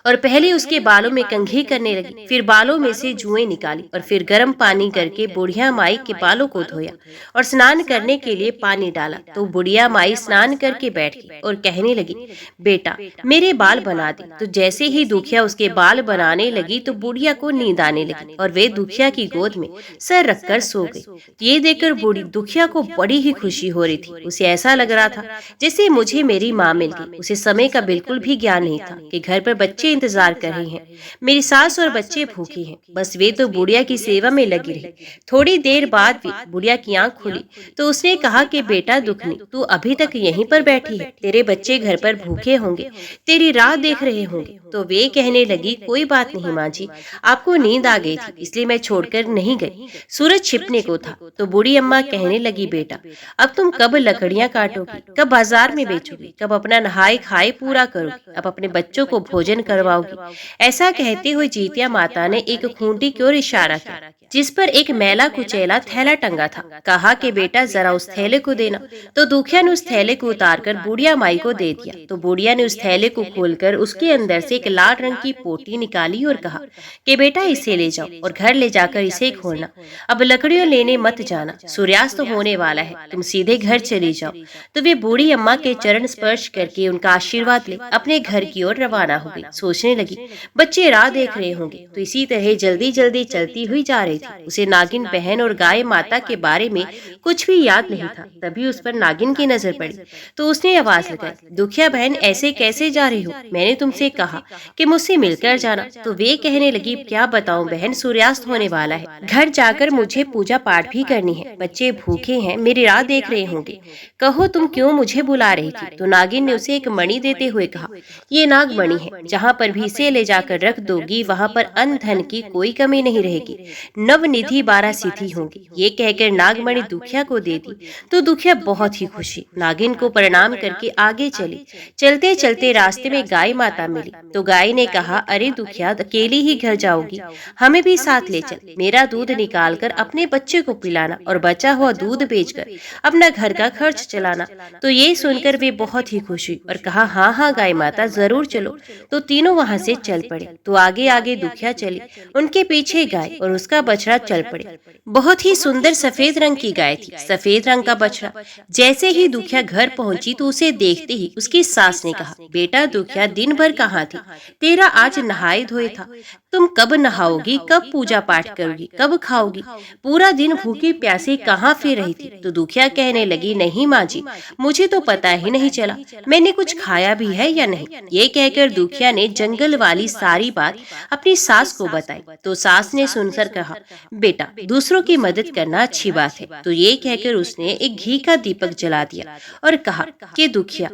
और पहले उसके बालों में कंघी करने लगी, फिर बालों में से जुएं निकाली और फिर गर्म पानी करके बुढ़िया माई के बालों को धोया और स्नान करने के लिए पानी डाला। तो बुढ़िया माई स्नान करके बैठ गई और कहने लगी, बेटा मेरे बाल बना दे। तो जैसे ही दुखिया उसके बाल बनाने लगी तो बुढ़िया को नींद आने लगी और वे दुखिया की गोद में सर रखकर सो गई। ये देखकर बूढ़ी दुखिया को बड़ी ही खुशी हो रही थी। उसे ऐसा लग रहा था जैसे मुझे मेरी माँ मिल गई। उसे समय का बिल्कुल भी ज्ञान नहीं था कि घर पर बच्चे इंतजार कर रहे हैं, मेरी सास और बच्चे भूखे हैं, बस वे तो बुढ़िया की सेवा में लगी रही। थोड़ी देर बाद भी बुढ़िया की आंख खुली तो उसने कहा कि बेटा दुखनी तू अभी तक यहीं पर बैठी है, तेरे बच्चे घर पर भूखे होंगे, तेरी राह देख रहे होंगे। तो वे कहने लगी, कोई बात नहीं माँ जी, आपको नींद आ गई थी इसलिए मैं छोड़कर नहीं गई, सूरज छिपने को था। तो बूढ़ी अम्मा कहने लगी, बेटा अब तुम कब लकड़ियां काटोगी, कब बाजार में बेचोगी, कब अपना नहाए खाए पूरा करोगी, अब अपने बच्चों को भोजन करवाओगी। ऐसा कहते हुए जीतिया माता ने एक खूंटी की ओर इशारा किया जिस पर एक मैला कुचैला थैला टंगा था। कहा कि बेटा जरा उस थैले को देना। तो दुखिया ने उस थैले को उतारकर बुढ़िया माई को दे दिया। तो बुढ़िया ने उस थैले को खोलकर उसके अंदर से एक लाल रंग की पोटी निकाली और कहा कि बेटा इसे ले जाओ और घर ले जाकर इसे खोलना, अब लकड़ियों लेने मत जाना, सूर्यास्त होने वाला है, तुम सीधे घर चली जाओ। तो वे बूढ़ी अम्मा के चरण स्पर्श करके उनका आशीर्वाद ले अपने घर की ओर रवाना हो गई। सोचने लगी बच्चे राह देख रहे होंगे, तो इसी तरह जल्दी जल्दी चलती हुई जा रही थी। उसे नागिन बहन और गाय माता के बारे में कुछ भी याद नहीं था। तभी उस पर नागिन की नजर पड़ी तो उसने आवाज लगाई, दुखिया बहन ऐसे कैसे जा रही हो, मैंने तुमसे कहा कि मुझसे मिलकर जाना। तो वे कहने लगी, क्या बताऊं बहन, सूर्यास्त होने वाला है, घर जाकर मुझे पूजा पाठ भी करनी है, बच्चे भूखे हैं, मेरी राह देख रहे होंगे, कहो तुम क्यों मुझे बुला रही थी। तो नागिन ने उसे एक मणि देते हुए कहा, ये नाग मणि है, जहाँ पर भी इसे ले जाकर रख दोगी वहाँ पर अन्न धन की कोई कमी नहीं रहेगी, नवनिधि 12 सिद्धि होंगी। ये कहकर नागमणि दुखिया को दे दी। तो दुखिया बहुत ही खुशी नागिन को प्रणाम करके आगे चली। चलते चलते रास्ते में गाय माता मिली। तो गाय ने कहा, अरे दुखिया अकेली ही घर जाओगी, हमें भी साथ ले चल, मेरा दूध निकाल कर अपने बच्चे को पिलाना और बचा हुआ दूध बेचकर अपना घर का खर्च चलाना। तो ये सुनकर वे बहुत ही खुश हुई और कहा, हाँ हाँ गाय माता जरूर चलो। तो तीनों वहां से चल पड़े। तो आगे आगे दुखिया चली, उनके पीछे गाय और उसका बछड़ा चल पड़े। बहुत ही सुंदर सफेद रंग की गाय थी, सफेद रंग का बछड़ा। जैसे ही दुखिया घर पहुंची तो उसे देखते ही उसकी सास ने कहा, बेटा दुखिया दिन भर कहाँ थी, तेरा आज नहाए धोए था, तुम कब नहाओगी, कब पूजा पाठ करोगी, कब खाओगी, पूरा दिन भूखी प्यासी कहाँ फिर रही थी। तो दुखिया कहने लगी, नहीं माँ जी, मुझे तो पता ही नहीं चला मैंने कुछ खाया भी है या नहीं। ये कहकर दुखिया ने जंगल वाली सारी बात अपनी सास को बताई। तो सास ने सुनकर कहा, बेटा दूसरों की मदद करना अच्छी बात है। तो ये कहकर उसने एक घी का दीपक जला दिया और कहा कि दुखिया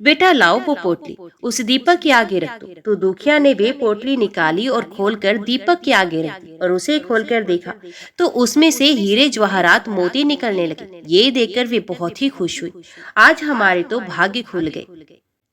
बेटा लाओ वो पोटली, उस दीपक के आगे रख दो। तो दुखिया ने वे पोटली निकाली और खोलकर दीपक के आगे रख दी और उसे खोलकर देखा तो उसमें से हीरे जवाहरात मोती निकलने लगे। ये देखकर वे बहुत ही खुश हुई, आज हमारे तो भाग्य खुल गए,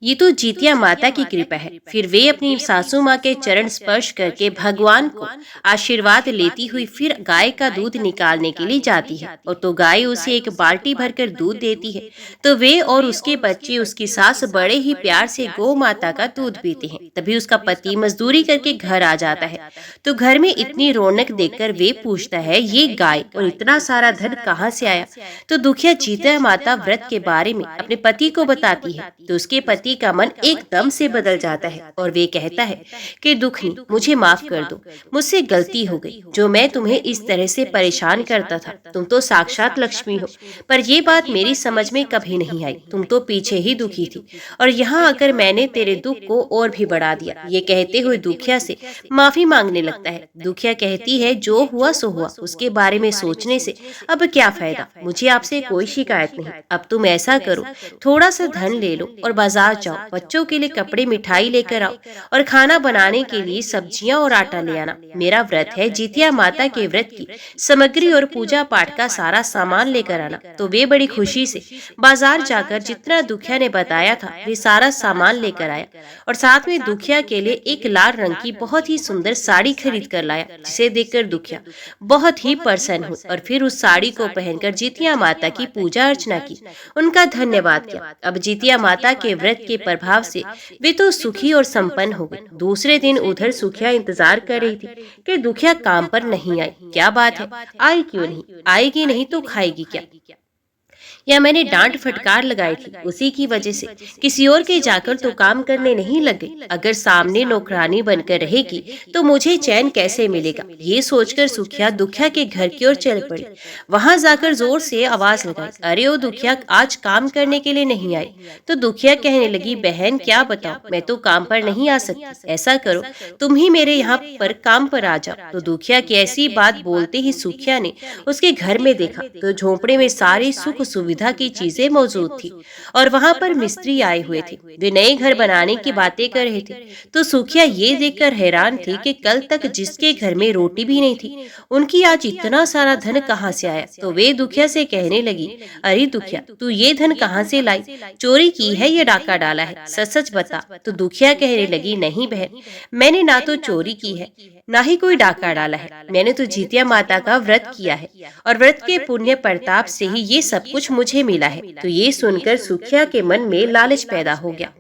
ये तो जीतिया माता की कृपा है। फिर वे अपनी सासू माँ के चरण स्पर्श करके भगवान को आशीर्वाद लेती हुई फिर गाय का दूध निकालने के लिए जाती है और तो गाय उसे एक बाल्टी भरकर दूध देती है। तो वे और उसके बच्चे उसकी सास बड़े ही प्यार से गौ माता का दूध पीते हैं। तभी उसका पति मजदूरी करके घर आ जाता है। तो घर में इतनी रौनक देखकर वे पूछता है, ये गाय और इतना सारा धन कहाँ से आया। तो दुखिया जीतिया माता व्रत के बारे में अपने पति को बताती है। तो उसके पति लड़की का मन एकदम से बदल जाता है और वे कहता है कि दुखनी, मुझे माफ कर दो, मुझसे गलती हो गई जो मैं तुम्हें इस तरह से परेशान करता था। तुम तो साक्षात लक्ष्मी हो, पर ये बात मेरी समझ में कभी नहीं आई। तुम तो पीछे ही दुखी थी और यहाँ आकर मैंने तेरे दुख को और भी बढ़ा दिया। ये कहते हुए दुखिया से माफी मांगने लगता है। दुखिया कहती है, जो हुआ सो हुआ, उसके बारे में सोचने से अब क्या फायदा। मुझे आपसे कोई शिकायत नहीं। अब तुम ऐसा करो, थोड़ा सा धन ले लो और बाजार जाओ, बच्चों के लिए कपड़े मिठाई लेकर आओ और खाना बनाने के लिए सब्जियां और आटा ले आना। मेरा व्रत है, जितिया माता के व्रत की सामग्री और पूजा पाठ का सारा सामान लेकर आना। तो वे बड़ी खुशी से बाजार जाकर जितना दुखिया ने बताया था वे सारा सामान लेकर आया और साथ में दुखिया के लिए एक लाल रंग की बहुत ही सुंदर साड़ी खरीद कर लाया, जिसे देखकर दुखिया बहुत ही प्रसन्न हुई और फिर उस साड़ी को पहनकर जितिया माता की पूजा अर्चना की, उनका धन्यवाद किया। अब जितिया माता के व्रत के प्रभाव से वे तो सुखी और संपन्न हो गई। दूसरे दिन उधर सुखिया इंतजार कर रही थी कि दुखिया काम पर नहीं आई। क्या बात है, आई क्यों नहीं? आएगी नहीं तो खाएगी क्या? या मैंने डांट फटकार लगाई थी, उसी की वजह से किसी और के जाकर तो काम करने नहीं लग गई। अगर सामने नौकरानी बनकर रहेगी तो मुझे चैन कैसे मिलेगा? ये सोचकर सुखिया दुखिया के घर की ओर चल पड़ी। वहां जाकर जोर से आवाज लगाई, अरे ओ दुखिया, आज काम करने के लिए नहीं आई? तो दुखिया कहने लगी, बहन क्या बताओ, मैं तो काम पर नहीं आ सकती। ऐसा करो, तुम ही मेरे यहाँ पर काम पर आ जाओ। तो दुखिया की ऐसी बात बोलते ही सुखिया ने उसके घर में देखा तो झोंपड़े में सारी सुख सुविधा की चीजें मौजूद थी और वहां पर मिस्त्री आए हुए थे। वे नए घर बनाने की बातें कर रहे थे। तो सुखिया ये देखकर हैरान थी कि कल तक जिसके घर में रोटी भी नहीं थी, उनकी आज इतना सारा धन कहाँ से आया। तो वे दुखिया से कहने लगी, अरे दुखिया, तू ये धन कहाँ से लाई? चोरी की है या डाका डाला है? सच सच बता। तो दुखिया कहने लगी, नहीं बहन, मैंने ना तो चोरी की है ना ही कोई डाका डाला है। मैंने तो जितिया माता का व्रत किया है और व्रत के पुण्य प्रताप से ही ये सब कुछ मुझे मिला है। तो ये सुनकर सुखिया के मन में लालच पैदा हो गया।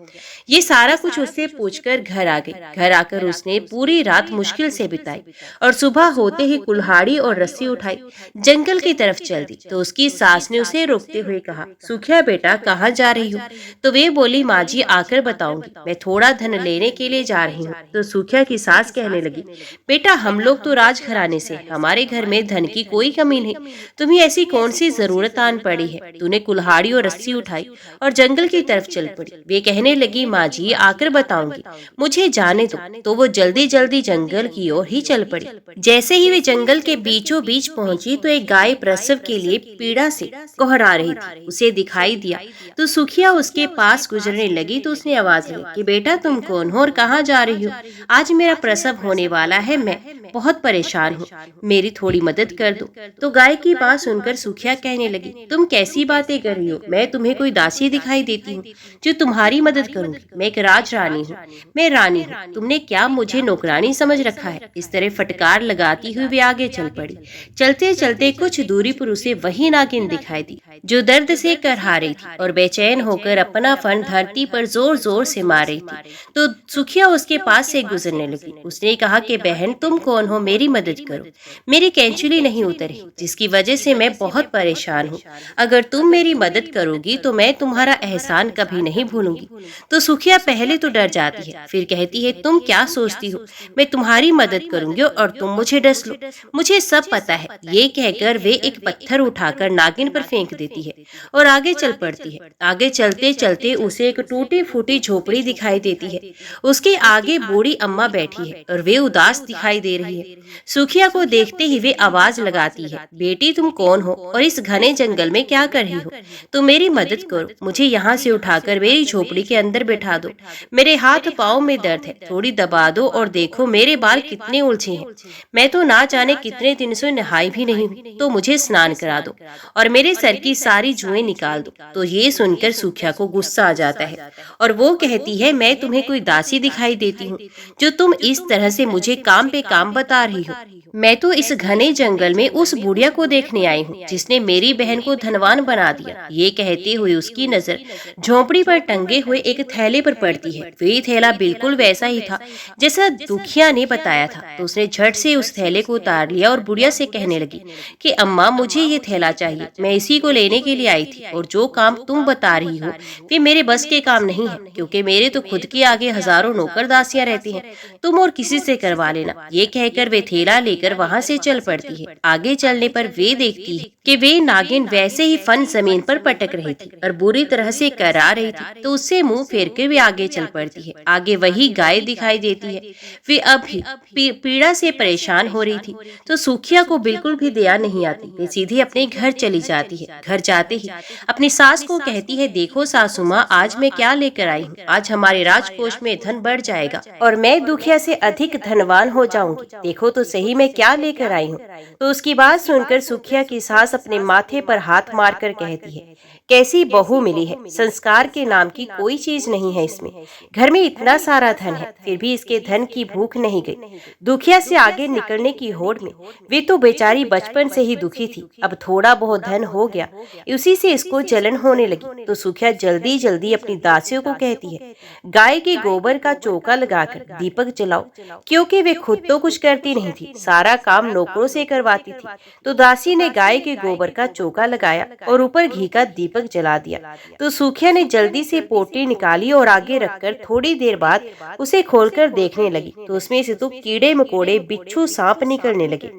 ये सारा कुछ उससे पूछकर घर आ गई। घर आकर उसने पूरी रात मुश्किल से बिताई और सुबह होते ही कुल्हाड़ी और रस्सी उठाई जंगल की तरफ चल दी। तो उसकी सास ने उसे रोकते हुए कहा, सुखिया बेटा, कहाँ जा रही हो? तो वे बोली, माँ जी आकर बताऊंगी, मैं थोड़ा धन लेने के लिए जा रही हूँ। तो सुखिया की सास कहने लगी, बेटा, हम लोग तो राजघराने से, हमारे घर में धन की कोई कमी नहीं। तुम्हें ऐसी कौन सी जरूरत आन पड़ी है? तूने कुल्हाड़ी और रस्सी उठाई और जंगल की तरफ चल पड़ी। वे कहने लगी, माँ जी आकर बताऊंगी, मुझे जाने दो। तो वो जल्दी जल्दी जंगल की ओर ही चल पड़ी। जैसे ही वे जंगल के बीचों बीच पहुंची तो एक गाय प्रसव के लिए पीड़ा से कोहरा रही थी। उसे दिखाई दिया तो सुखिया उसके पास गुजरने लगी। तो उसने आवाज दी कि बेटा, तुम कौन हो और कहाँ जा रही हो? आज मेरा प्रसव होने वाला है, मैं बहुत परेशान हूँ, मेरी थोड़ी मदद कर दो। तो गाय की बात सुनकर सुखिया कहने लगी, तुम कैसी बातें कर रही हो? मैं तुम्हें कोई दासी दिखाई देती हूँ जो तुम्हारी मदद करूंगी? मैं एक राजरानी हूँ, मैं रानी हूँ। तुमने क्या मुझे नौकरानी समझ रखा है? इस तरह फटकार लगाती हुई वे आगे चल पड़ी। चलते चलते कुछ दूरी पर उसे वही नागिन दिखाई दी जो दर्द से करहा रही थी और बेचैन होकर अपना फन धरती पर जोर जोर से मार रही थी। तो सुखिया उसके पास से गुजरने लगी। उसने कहा कि बहन, तुम कौन हो? मेरी मदद करो, मेरी कैंचुली नहीं उतरी जिसकी वजह से मैं बहुत परेशान हूँ। अगर तुम मेरी मदद करोगी तो मैं तुम्हारा एहसान कभी नहीं भूलूंगी। तो सुखिया पहले तो डर जाती है, फिर कहती है, तुम क्या सोचती हो, मैं तुम्हारी मदद करूंगी और तुम मुझे डस लो, मुझे सब पता है। ये कहकर वे एक पत्थर उठाकर नागिन पर फेंक देती है और आगे चल पड़ती है। आगे चलते चलते उसे एक टूटी फूटी झोपड़ी दिखाई देती है। उसके आगे बूढ़ी अम्मा बैठी है और वे उदास दिखाई दे रही है। सुखिया को देखते ही वे आवाज लगाती है, बेटी तुम कौन हो और इस घने जंगल में क्या कर रही हो? तो मेरी मदद करो, मुझे यहाँ से उठाकर मेरी झोपड़ी के अंदर बैठा दो। मेरे हाथ पाँव में दर्द है, थोड़ी दबा दो और देखो मेरे बाल कितने उलझे हैं। मैं तो ना जाने कितने दिन से नहाई भी नहीं हूँ, तो मुझे स्नान करा दो और मेरे सर की सारी जुएं निकाल दो। तो ये सुनकर सुखिया को गुस्सा आ जाता है और वो कहती है, मैं तुम्हें कोई दासी दिखाई देती हूँ जो तुम इस तरह से मुझे काम पे काम बता रही हो? मैं तो इस घने जंगल में उस बुढ़िया को देखने आई हूँ जिसने मेरी बहन को धनवान बना दिया। ये कहते हुए उसकी नजर झोपड़ी पर टंगे हुए एक थैले थैले पर पड़ती है। वही थैला बिल्कुल वैसा ही था जैसा दुखिया ने बताया था। तो उसने झट से उस थैले को उतार लिया और बुढ़िया से कहने लगी कि अम्मा, मुझे ये थैला चाहिए, मैं इसी को लेने के लिए आई थी, और जो काम तुम बता रही हो वे मेरे बस के काम नहीं है, क्योंकि मेरे तो खुद के आगे हजारों नौकर दासियां रहती हैं। तुम और किसी से करवा लेना। ये कहकर वे थैला लेकर वहाँ से चल पड़ती है। आगे चलने पर वे देखती है कि वे नागिन वैसे ही फन जमीन पर पटक रही थी और बुरी तरह से करा रही थी। तो उससे मुंह फेर कर वे आगे चल पड़ती है। आगे वही गाय दिखाई देती है। वे अब भी पीड़ा से परेशान हो रही थी। तो सुखिया को बिल्कुल भी दया नहीं आती। वे सीधे अपने घर चली जाती है। घर जाते ही अपनी सास को कहती है, देखो सासू माँ, आज मैं क्या लेकर आई हूँ। आज हमारे राजकोष में धन बढ़ जाएगा और मैं दुखिया से अधिक धनवान हो जाऊंगी। देखो तो सही मैं क्या लेकर आई हूँ। तो उसकी बात सुनकर सुखिया की सास अपने माथे पर हाथ मारकर कहती है, कैसी बहू मिली है, संस्कार के नाम की कोई चीज नहीं है इसमें। घर में इतना सारा धन है, फिर भी इसके धन की भूख नहीं गई। दुखिया से आगे निकलने की होड़ में वे तो बेचारी बचपन से ही दुखी थी। अब थोड़ा बहुत धन हो गया, उसी से इसको जलन होने लगी। तो सुखिया जल्दी जल्दी अपनी दासियों को कहती है, गाय के गोबर का चौका लगाकर दीपक जलाओ, क्योंकि वे खुद तो कुछ करती नहीं थी, सारा काम नौकरों से करवाती थी। तो दासी ने गाय के गोबर का चौका लगाया और ऊपर घी का दीपक जला दिया। तो सुखिया ने जल्दी से पोटली निकाली और आगे रखकर थोड़ी देर बाद उसे खोलकर देखने लगी। तो उसमें से तो कीड़े मकोड़े, बिच्छू, सांप निकलने लगे।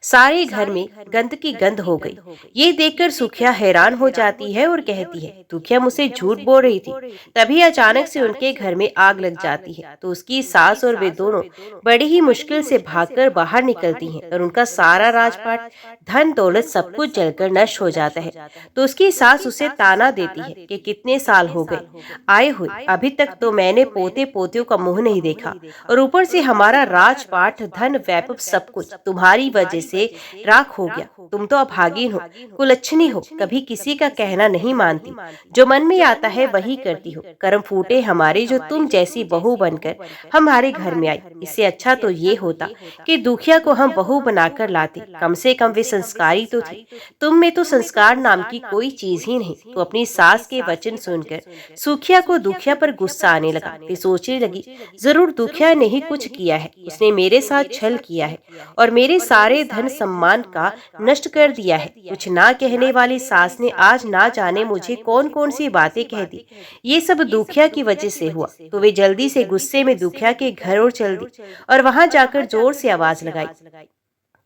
सारे घर में गंद की गंध हो गई। ये देखकर सुखिया हैरान हो जाती है और कहती है, दुखिया मुझसे झूठ बोल रही थी। तभी अचानक से उनके घर में आग लग जाती है। तो उसकी सास और वे दोनों बड़ी ही मुश्किल से भागकर बाहर निकलती हैं और उनका सारा राजपाट, धन दौलत सब कुछ जलकर नष्ट हो जाता है। तो उसकी सास उसे ताना देती है कि कितने साल हो गए आए हुए, अभी तक तो मैंने पोते पोतियों का मुंह नहीं देखा, और ऊपर से हमारा राजपाट, धन, वैभव सब कुछ तुम्हारी वजह से राख हो गया। तुम तो अभागिन हो, कुलच्छनी हो, कभी किसी का कहना नहीं मानती, जो मन में आता है वही करती हो। कर्म फूटे हमारे जो तुम जैसी बहू बनकर हमारे घर में आई। इससे अच्छा तो ये होता कि दुखिया को हम बहू बनाकर लाते, कम से कम वे संस्कारी तो थी। तुम में तो संस्कार नाम की कोई चीज ही नहीं। तो अपनी सास के वचन सुनकर सुखिया को दुखिया पर गुस्सा आने लगा। वे सोचने लगी, जरूर दुखिया ने ही कुछ किया है, उसने मेरे साथ छल किया है और मेरे सारे धन सम्मान का नष्ट कर दिया है। कुछ ना कहने वाली सास ने आज ना जाने मुझे कौन कौन सी बातें कह दी। ये सब दुखिया की वजह से हुआ। तो वे जल्दी से गुस्से में दुखिया के घर और चल दी और वहां जाकर जोर से आवाज लगाई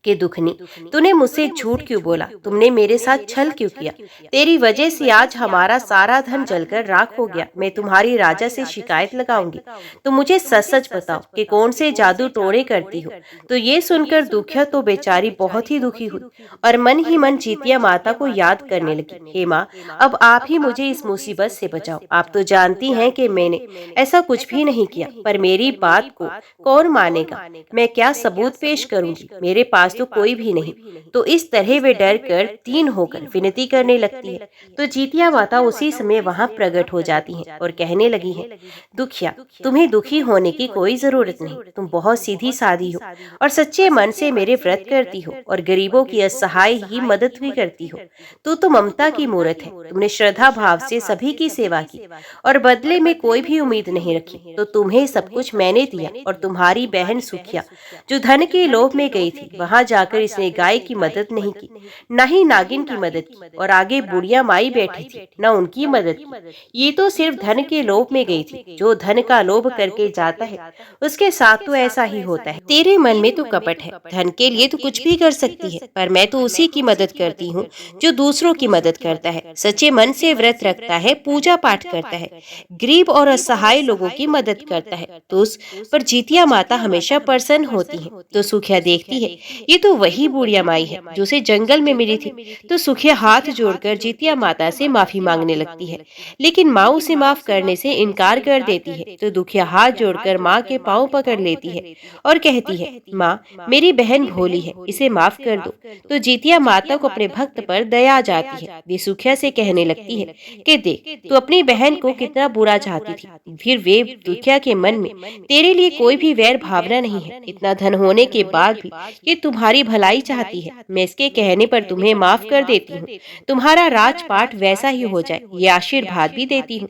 कि दुखनी, तूने मुझसे झूठ क्यों बोला, तुमने मेरे साथ छल क्यों किया। तेरी वजह से आज हमारा सारा धन जलकर राख हो गया। मैं तुम्हारी राजा से शिकायत लगाऊंगी। तो मुझे सच सच बताओ कि कौन से जादू टोने करती हो। तो ये सुनकर दुखिया तो बेचारी बहुत ही दुखी हुई और मन ही मन जीतिया माता को याद करने लगी, हे माँ, अब आप ही मुझे इस मुसीबत से बचाओ। आप तो जानती हैं कि मैंने ऐसा कुछ भी नहीं किया, पर मेरी बात को कौन मानेगा, मैं क्या सबूत पेश करूंगी, मेरे पास तो कोई भी नहीं। तो इस तरह वे डर कर तीन होकर विनती करने लगती है। तो जीतिया माता उसी समय वहां प्रकट हो जाती हैं और कहने लगी हैं, दुखिया, तुम्हें दुखी होने की कोई जरूरत नहीं। तुम बहुत सीधी सादी हो और सच्चे मन से मेरे व्रत करती हो और गरीबों की असहाय ही मदद भी करती हो। तो ममता की मूर्त है। तुमने श्रद्धा भाव से सभी की सेवा की और बदले में कोई भी उम्मीद नहीं रखी। तो तुम्हें सब कुछ मैंने दिया। और तुम्हारी बहन सुखिया जो धन के लोभ में गई थी, वहां जाकर इसने गाय की मदद नहीं की, न ही नागिन की मदद की, और आगे बुढ़िया माई बैठी थी, न उनकी मदद की। ये तो सिर्फ धन के लोभ में गई थी। जो धन का लोभ करके जाता है उसके साथ तो ऐसा ही होता है। तेरे मन में तो कपट है, धन के लिए तो कुछ भी कर सकती है, पर मैं तो उसी की मदद करती हूँ जो दूसरों की मदद करता है, सच्चे मन से व्रत रखता है, पूजा पाठ करता है, गरीब और असहाय लोगों की मदद करता है। तो उस पर जीतिया माता हमेशा प्रसन्न होती है। तो सुखिया देखती है ये तो वही बुढ़िया माई है जो उसे जंगल में मिली थी। तो सुखिया हाथ जोड़कर जीतिया माता से माफी मांगने लगती है, लेकिन माँ उसे माफ करने से इनकार कर देती है। तो दुखिया हाथ जोड़कर माँ के पांव पकड़ लेती है और कहती है, माँ, मेरी बहन भोली है, इसे माफ कर दो। तो जीतिया माता को अपने भक्त पर दया आ जाती है। वे सुखिया से कहने लगती है कि देख, तू अपनी बहन को कितना बुरा चाहती थी, फिर वे दुखिया के मन में तेरे लिए कोई भी वैर भावना नहीं है। इतना धन होने के बाद भी ये तुम्हारे तुम्हारी भलाई चाहती है। मैं इसके कहने पर तुम्हें माफ कर देती हूँ। तुम्हारा राजपाट वैसा ही हो जाए, ये आशीर्वाद भी देती हूँ।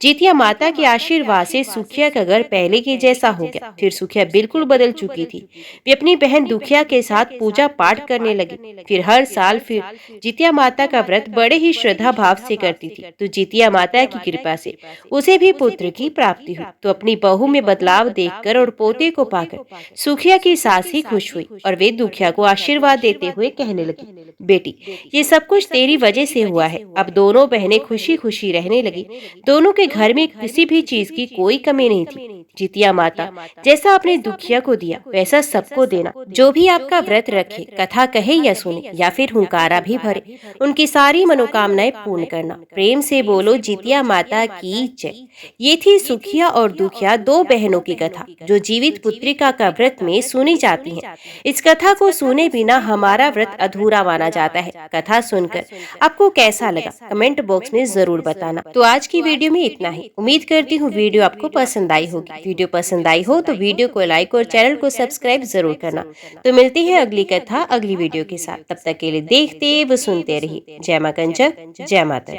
जितिया माता के आशीर्वाद से सुखिया का घर पहले के जैसा हो गया। फिर सुखिया बिल्कुल बदल चुकी थी। वे अपनी बहन दुखिया के साथ पूजा पाठ करने लगी। फिर हर साल फिर जितिया माता का व्रत बड़े ही श्रद्धा भाव से करती थी। तो जितिया माता की कृपा से उसे भी पुत्र की प्राप्ति हुई। तो अपनी बहू में बदलाव देखकर और पोते को पाकर सुखिया की सास ही खुश हुई और वे दुखिया को आशीर्वाद देते हुए कहने लगी, बेटी ये सब कुछ तेरी वजह से हुआ है। अब दोनों बहनें खुशी खुशी रहने लगी। दोनों के घर में किसी भी चीज की कोई कमी नहीं थी। जितिया माता जैसा आपने दुखिया को दिया वैसा सबको देना। जो भी आपका व्रत रखे, कथा कहे या सुने या फिर हुंकारा भी भरे, उनकी सारी मनोकामनाएं पूर्ण करना। प्रेम से बोलो जितिया माता की जय। ये थी सुखिया और दुखिया, दो बहनों की कथा जो जीवित पुत्रिका का व्रत में सुनी जाती है। इस कथा को सुने बिना हमारा व्रत अधूरा माना जाता है। कथा सुनकर आपको कैसा लगा कमेंट बॉक्स में जरूर बताना। तो आज की वीडियो में इतना ही। उम्मीद करती हूँ वीडियो आपको पसंद आई होगी। वीडियो पसंद आई हो तो वीडियो को लाइक और चैनल को सब्सक्राइब जरूर करना। तो मिलते हैं अगली कथा अगली वीडियो के साथ। तब तक के लिए देखते व सुनते रहिए। जय मां कंचक, जय माता।